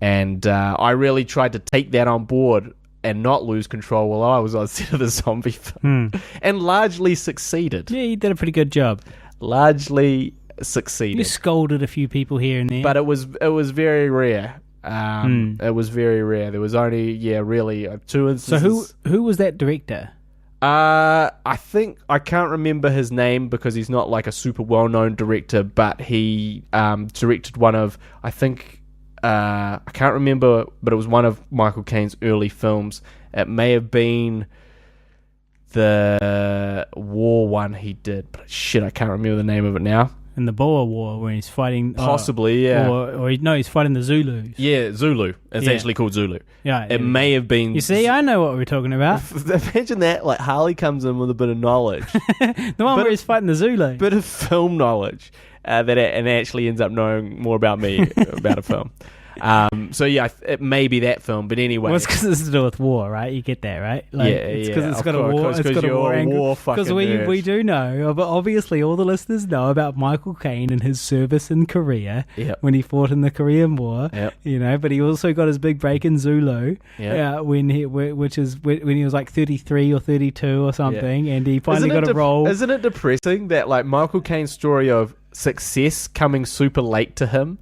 And I really tried to take that on board and not lose control while I was on set of the zombie film, and largely succeeded. Yeah, you did a pretty good job. Largely succeeded. You scolded a few people here and there. But it was very rare. It was very rare. There was only, really 2 instances. So who was that director? I can't remember his name because he's not like a super well-known director, but he directed one of, I can't remember, but it was one of Michael Caine's early films. It may have been the war one he did, but shit, I can't remember the name of it now. In the Boer War, when he's fighting... Possibly, yeah. Or he's fighting the Zulus. Yeah, Zulu. It's actually called Zulu. Yeah. It may have been... You see, I know what we're talking about. Imagine that, like, Harley comes in with a bit of knowledge. The one where he's fighting the Zulu. Bit of film knowledge. And actually ends up knowing more about me, about a film. It may be that film, but anyway. Well, it's because it's to do with war, right? You get that, right? It's because it's got a war. It's got a war angle. Because we do know, but obviously all the listeners know about Michael Caine and his service in Korea when he fought in the Korean War. But he also got his big break in Zulu, when he was like 33 or 32 or something, and he finally got a role. Isn't it depressing that like Michael Caine's story of success coming super late to him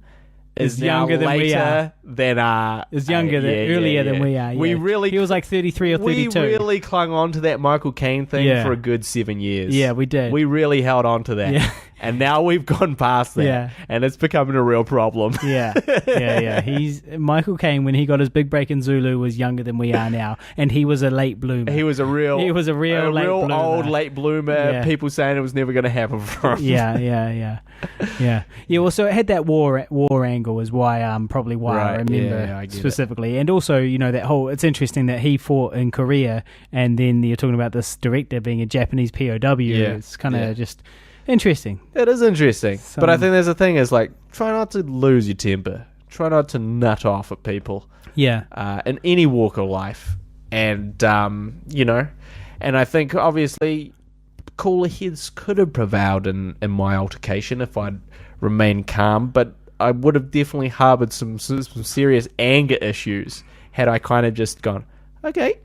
is younger than we are. Earlier than we are. Yeah. He was like 33 or 32. We really clung on to that Michael Caine thing for a good 7 years. Yeah, we did. We really held on to that. Yeah. And now we've gone past that, and it's becoming a real problem. Yeah. He's Michael Caine when he got his big break in Zulu was younger than we are now, and he was a late bloomer. He was a real old late bloomer. Yeah. People saying it was never going to happen for him. Yeah. Well, so it had that war angle, is why probably why I remember I specifically, and also that whole. It's interesting that he fought in Korea, and then you're talking about this director being a Japanese POW. It's kind of just. Interesting. It is interesting. But I think there's a thing is like, try not to lose your temper. Try not to nut off at people. Yeah. In any walk of life. And, and I think obviously cooler heads could have prevailed in my altercation if I'd remained calm, but I would have definitely harbored some serious anger issues had I kind of just gone, okay,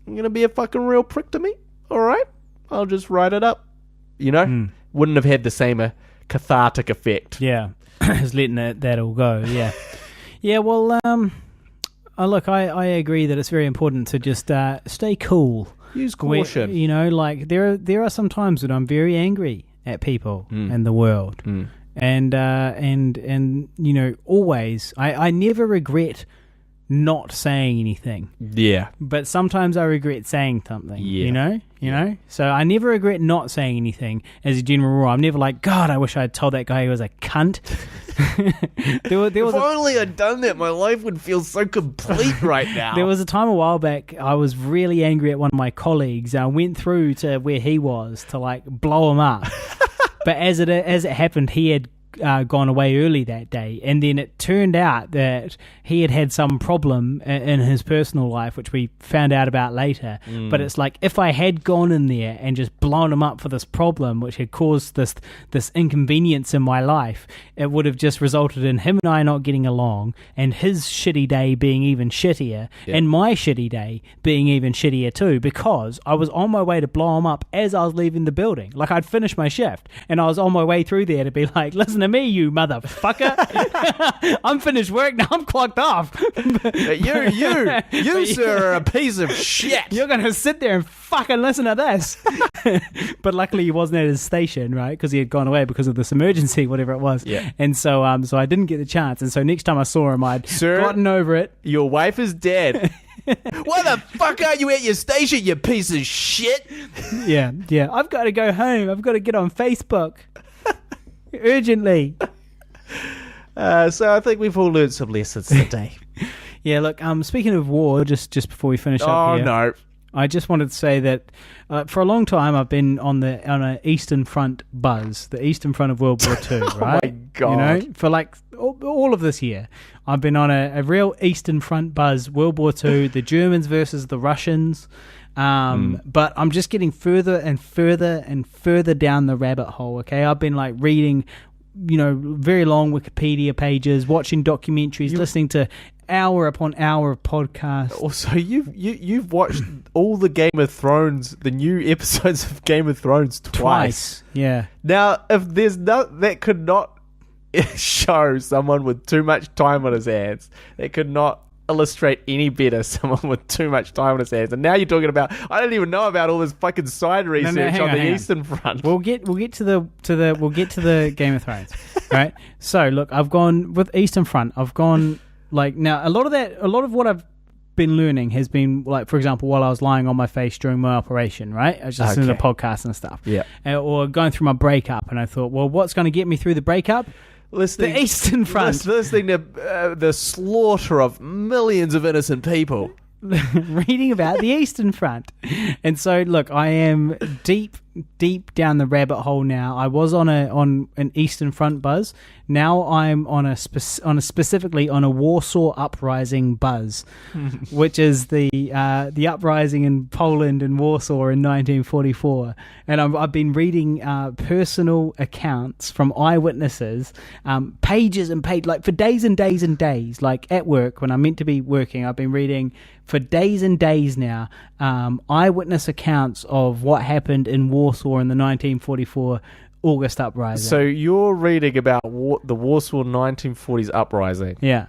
you're going to be a fucking real prick to me? All right. I'll just write it up. Wouldn't have had the same cathartic effect. Yeah, just letting that all go. Yeah, yeah. Well, look, I agree that it's very important to just stay cool. Use caution. Like there are some times when I'm very angry at people and the world, and always I never regret not saying anything. Yeah. But sometimes I regret saying something. Yeah. You know? So I never regret not saying anything as a general rule. I'm never like, God, I wish I had told that guy he was a cunt. If only I'd done that, my life would feel so complete right now. There was a time a while back I was really angry at one of my colleagues. I went through to where he was to like blow him up. But as it happened, he had gone away early that day, and then it turned out that he had some problem in his personal life, which we found out about later. But it's like, if I had gone in there and just blown him up for this problem, which had caused this inconvenience in my life, it would have just resulted in him and I not getting along, and his shitty day being even shittier, and my shitty day being even shittier too, because I was on my way to blow him up as I was leaving the building. Like, I'd finished my shift and I was on my way through there to be like, listen, to me, you motherfucker. I'm finished work now. I'm clocked off. You, sir, are a piece of shit. You're going to sit there and fucking listen to this. But luckily he wasn't at his station, right? Because he had gone away because of this emergency, whatever it was. Yeah. And so I didn't get the chance. And so next time I saw him, I'd gotten over it. Your wife is dead. Why the fuck are you at your station, you piece of shit? Yeah. I've got to go home. I've got to get on Facebook. Urgently. So I think we've all learned some lessons today. Yeah, look, speaking of war, just before we finish up here. No. I just wanted to say that for a long time I've been on an Eastern Front buzz, the Eastern Front of World War II, right? Oh my God. You know, for like all of this year, I've been on a real Eastern Front buzz, World War II, the Germans versus the Russians. But I'm just getting further and further and further down the rabbit hole, okay? I've been like reading, very long Wikipedia pages, watching documentaries, listening to hour upon hour of podcasts. Also, you've watched all the Game of Thrones, the new episodes of Game of Thrones twice. Yeah. Now, if there's that could not show someone with too much time on his hands. That could not illustrate any better someone with too much time on his hands. And now you're talking about, I don't even know about all this fucking side research on the Eastern Front. We'll get to the Game of Thrones, right? So look, I've gone with Eastern Front. I've gone now a lot of what I've been learning has been like, for example, while I was lying on my face during my operation, right? I was just listening to podcasts and stuff. Yeah. Or going through my breakup, and I thought, well, what's going to get me through the breakup? The Eastern Front. Listening to the slaughter of millions of innocent people. Reading about the Eastern Front. And so, look, I am deep down the rabbit hole now. I was on an Eastern Front buzz. Now I'm specifically on a Warsaw Uprising buzz, which is the uprising in Poland and Warsaw in 1944. And I've been reading personal accounts from eyewitnesses, pages and pages, like for days and days and days. Like at work when I'm meant to be working, I've been reading for days and days now eyewitness accounts of what happened in Warsaw in the 1944 August uprising. So you're reading about the Warsaw 1940s uprising. Yeah.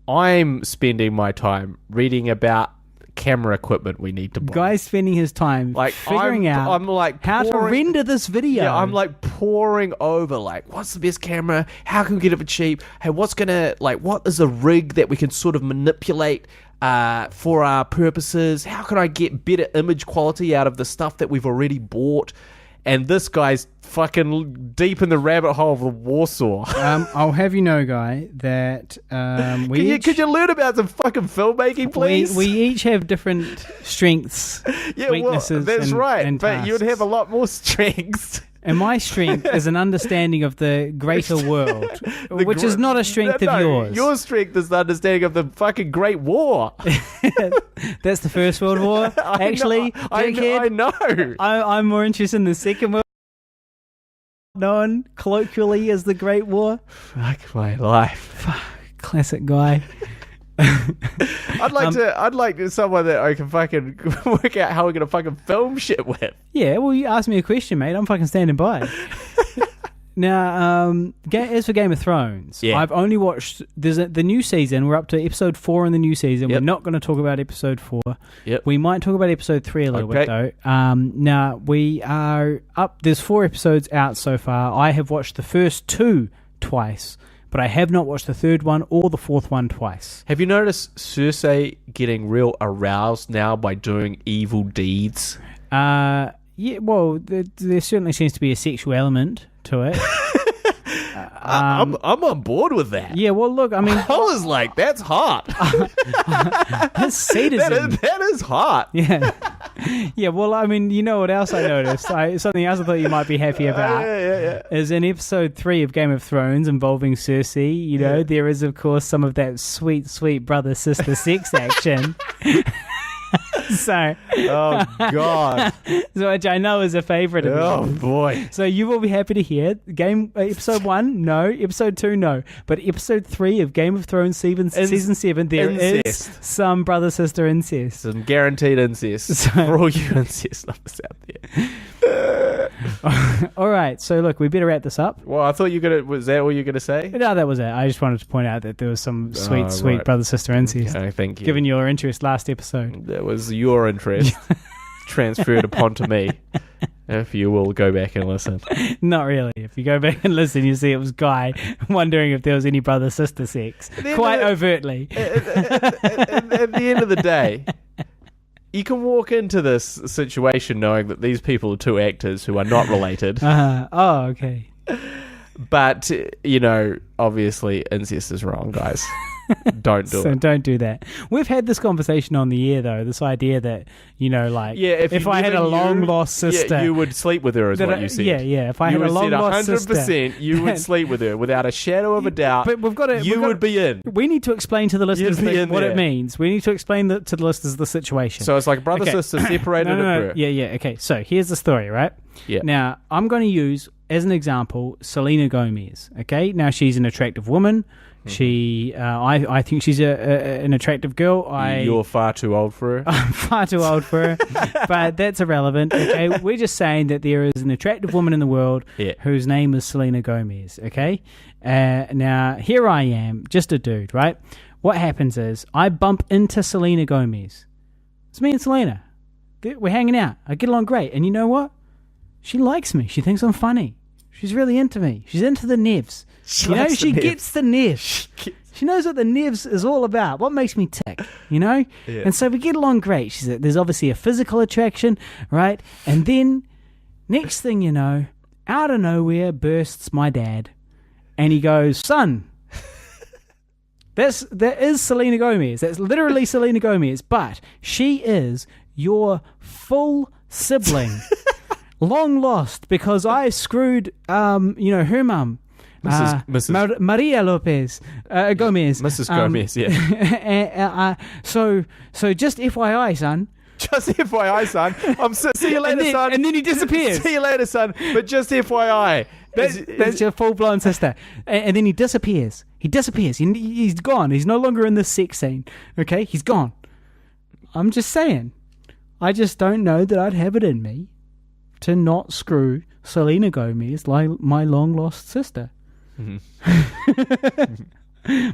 I'm spending my time reading about camera equipment we need to buy. Guy's spending his time figuring out how to render this video. Yeah, I'm like poring over what's the best camera? How can we get it for cheap? Hey, what is a rig that we can sort of manipulate for our purposes? How can I get better image quality out of the stuff that we've already bought? And this guy's fucking deep in the rabbit hole of the Warsaw. I'll have you know, Guy, that could you learn about some fucking filmmaking, please? We each have different strengths, weaknesses, that's right. and but tasks. You'd have a lot more strengths. And my strength is an understanding of the greater world, which is not a strength of yours. Your strength is the understanding of the fucking Great War. That's the First World War, actually. I know. I'm more interested in the Second World War, known colloquially as the Great War. Fuck my life. Classic Guy. I'd like someone that I can fucking work out how we're gonna fucking film shit with. Yeah, well, you asked me a question, mate. I'm fucking standing by. Now, as for Game of Thrones, I've only watched the new season. We're up to episode 4 in the new season. We're not going to talk about episode 4. Yep. We might talk about episode 3 a little bit though. Now we are up. There's 4 episodes out so far. I have watched the first 2 twice. But I have not watched the 3rd one or the 4th one twice. Have you noticed Cersei getting real aroused now by doing evil deeds? Yeah, well, there certainly seems to be a sexual element to it. I'm on board with that. Yeah, well, look, I mean... I was like, that's hot. That's sadism. That is hot. Yeah. Yeah, well, I mean, you know what else I noticed? Something else I thought you might be happy about is in episode 3 of Game of Thrones involving Cersei, there is, of course, some of that sweet, sweet brother-sister sex action. So, oh God, which I know is a favourite of yours. Oh boy! So you will be happy to hear episode 1, no. Episode 2, no. But episode 3 of Game of Thrones season 7, there is some brother sister incest, some guaranteed incest for all you incest lovers out there. All right, so look, we better wrap this up. Well, I thought you were gonna. Was that all you're gonna say? No, that was it. I just wanted to point out that there was some sweet right. brother-sister incest. Okay, thank you. Given your interest last episode. That was your interest transferred upon to me. If you will go back and listen. Not really. If you go back and listen, you see it was Guy wondering if there was any brother-sister sex. Quite overtly. At the end of the day, you can walk into this situation knowing that these people are two actors who are not related. Oh, okay. But, obviously incest is wrong, guys. Don't do So it. don't do that. We've had this conversation on the air, though. This idea that, if I had a long-lost sister... Yeah, you would sleep with her, is what you said. Yeah. If I had a long-lost sister... 100% you would sleep with her without a shadow of a doubt. But you would be in. We need to explain to the listeners what it means. We need to explain to the listeners the situation. So it's like brother-sister separated at birth. Yeah. Okay, so here's the story, right? Yeah. Now, I'm going to use, as an example, Selena Gomez, okay? Now, she's an attractive woman. She, I think she's an attractive girl. You're far too old for her. I'm far too old for her, but that's irrelevant. Okay, we're just saying that there is an attractive woman in the world whose name is Selena Gomez. Okay, now here I am, just a dude, right? What happens is I bump into Selena Gomez. It's me and Selena. We're hanging out. I get along great, and you know what? She likes me. She thinks I'm funny. She's really into me. She's into the nevs. She gets the nevs. She knows what the nevs is all about. What makes me tick, Yeah. And so we get along great. There's obviously a physical attraction, right? And then, next thing you know, out of nowhere bursts my dad. And he goes, son, that is Selena Gomez. That's literally Selena Gomez. But she is your full sibling. Long lost because I screwed, her mum. Mrs. Maria Lopez Gomez. Mrs. Gomez, yeah. So just FYI, son. Just FYI, son. See you later, son. And then he disappears. See you later, son. But just FYI. That's your full-blown sister. And then he disappears. He's gone. He's no longer in the sex scene. Okay? He's gone. I'm just saying. I just don't know that I'd have it in me to not screw Selena Gomez like my long-lost sister. Mm-hmm.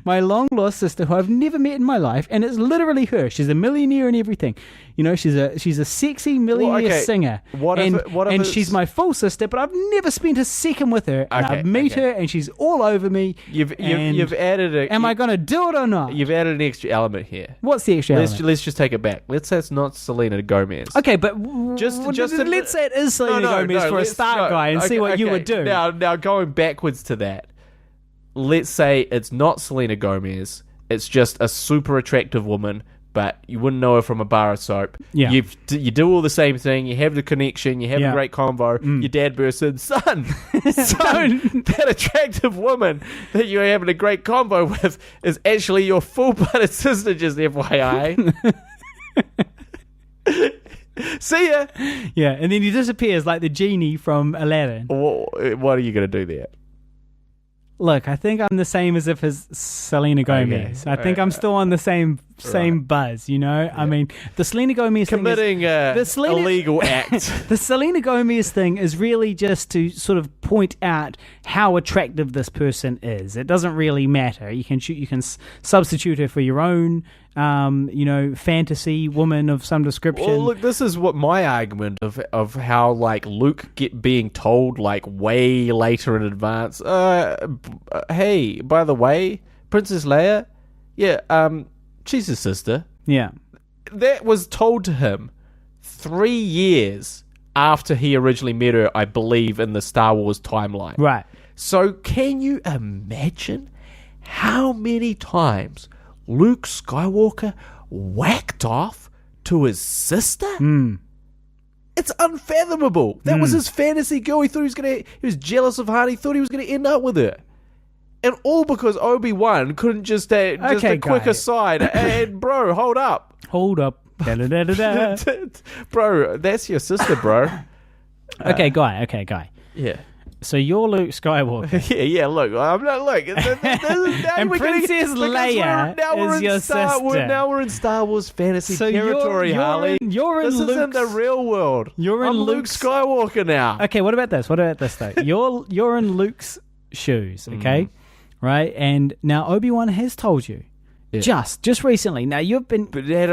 My long-lost sister who I've never met in my life, and it's literally her. She's a millionaire and everything. She's a sexy millionaire singer. What if she's my full sister, but I've never spent a second with her. And I've met her, and she's all over me. You've added a... Am I going to do it or not? You've added an extra element here. What's the extra element? Let's just take it back. Let's say it's not Selena Gomez. Okay, but let's say it is Selena Gomez for a start, guy, and see what you would do. Now going backwards to that. Let's say it's not Selena Gomez. It's just a super attractive woman, but you wouldn't know her from a bar of soap. Yeah. You do all the same thing. You have the connection. You have a great convo. Your dad bursts in, son, that attractive woman that you're having a great convo with is actually your full-blooded sister, just FYI. See ya. Yeah, and then he disappears like the genie from Aladdin. What are you going to do there? Look, I think I'm the same as if it's Selena Gomez. Okay. I think I'm still on the same buzz, Yeah. I mean, the Selena Gomez committing thing is... illegal act. The Selena Gomez thing is really just to sort of point out how attractive this person is. It doesn't really matter. You can substitute her for your own... fantasy woman of some description. Well, look, this is what my argument of how Luke being told way later in advance. Hey, by the way, Princess Leia, she's his sister. Yeah, that was told to him 3 years after he originally met her, I believe, in the Star Wars timeline. Right. So, can you imagine how many times Luke Skywalker whacked off to his sister? It's unfathomable. That was his fantasy girl. He thought he was jealous of her. He thought he was going to end up with her. And all because Obi-Wan couldn't just a quick aside. And bro, hold up. Da-da-da-da-da. Bro, that's your sister, bro. Okay, guy. Yeah. So you're Luke Skywalker. yeah. Look, I'm not. Look, And Princess Leia is your sister. Now we're in Star Wars fantasy So territory, you're Harley. You're in This isn't Luke's- the real world. You're in I'm Luke Luke's- Skywalker now. Okay, what about this? Though? You're in Luke's shoes, okay? Right? And now Obi-Wan has told you. Just recently. Now, you've been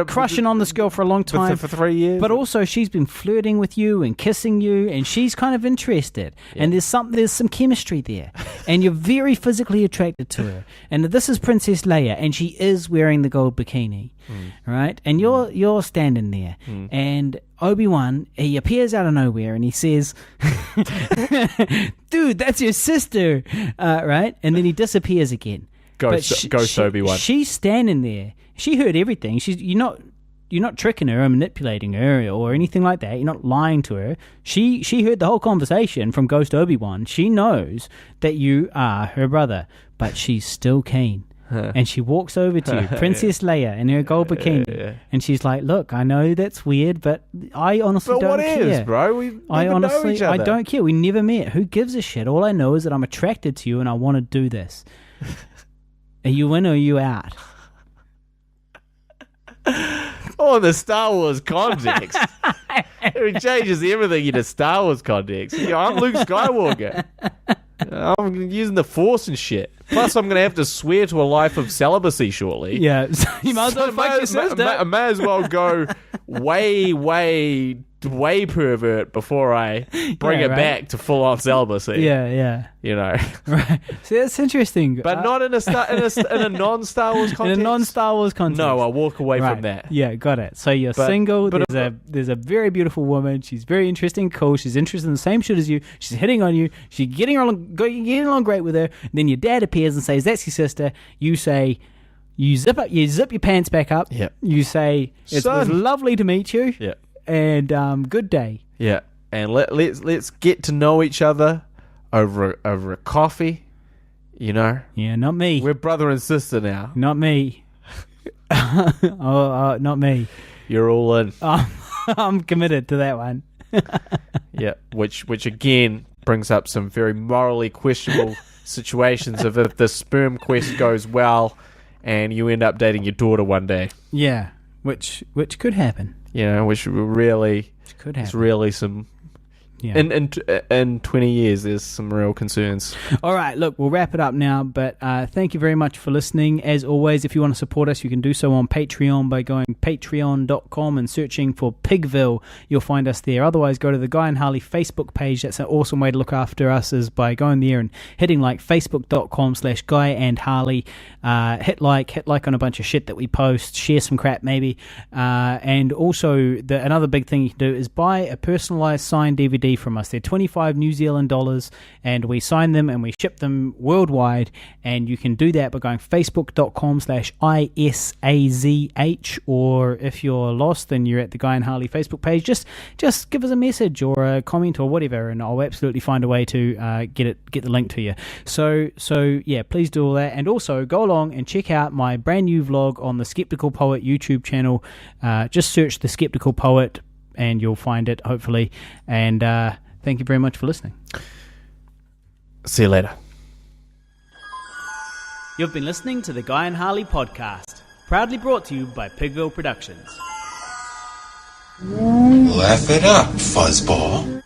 crushing on this girl for a long time. For 3 years. But also, she's been flirting with you and kissing you, and she's kind of interested. Yeah. And there's some chemistry there. And you're very physically attracted to her. And this is Princess Leia, and she is wearing the gold bikini. Right? And you're standing there. And Obi-Wan, he appears out of nowhere, and he says, dude, that's your sister. Right? And then he disappears again. Ghost Obi-Wan. She's standing there. She heard everything. You're not tricking her or manipulating her or anything like that. You're not lying to her. She heard the whole conversation from Ghost Obi-Wan. She knows that you are her brother, but she's still keen. And she walks over to you, Princess Leia, in her gold bikini, and she's like, "Look, I know that's weird, but I honestly don't care. But what is, bro? We never know each other. I don't care. We never met. Who gives a shit? All I know is that I'm attracted to you, and I want to do this." Are you in or are you out? Oh, in the Star Wars context. It changes everything in a Star Wars context. I'm Luke Skywalker. I'm using the Force and shit. Plus, I'm going to have to swear to a life of celibacy shortly. Yeah, so you might as well fuck your sister. I may as well go way pervert before I bring it back to full on celibacy. Yeah. You know, right. See, that's interesting, but not in a non-Star Wars context. In a non-Star Wars context. No, I'll walk away from that. Yeah, got it. So you're single. There's a very beautiful woman. She's very interesting, cool. She's interested in the same shit as you. She's hitting on you. She's getting along great with her. And then your dad appears and says, "That's your sister." You say. You zip your pants back up. Yep. You say, "It was lovely to meet you." Yeah. And good day. Yeah. And let's get to know each other over a coffee. You know. Yeah, not me. We're brother and sister now. Not me. Not me. You're all in. I'm committed to that one. Yeah. Which again brings up some very morally questionable situations of if the sperm quest goes well and you end up dating your daughter one day. Yeah, which could happen. You know, which really could happen. It's really some. Yeah. In 20 years, there's some real concerns. All right, look, we'll wrap it up now, but thank you very much for listening. As always, if you want to support us, you can do so on Patreon by going patreon.com and searching for Pigville. You'll find us there. Otherwise, go to the Guy and Harley Facebook page. That's an awesome way to look after us, is by going there and hitting facebook.com/Guy and Harley. Hit like on a bunch of shit that we post, share some crap maybe. And also, another big thing you can do is buy a personalised signed DVD from us. They're 25 New Zealand dollars, and we sign them and we ship them worldwide. And you can do that by going facebook.com/ISAZH, or if you're lost and you're at the Guy and Harley Facebook page, just give us a message or a comment or whatever, and I'll absolutely find a way to get the link to you. So yeah, please do all that, and also go along and check out my brand new vlog on the Skeptical Poet YouTube channel. Just search the Skeptical Poet and you'll find it, hopefully. And thank you very much for listening. See you later. You've been listening to the Guy and Harley podcast, proudly brought to you by Pigville Productions. Laugh it up, fuzzball.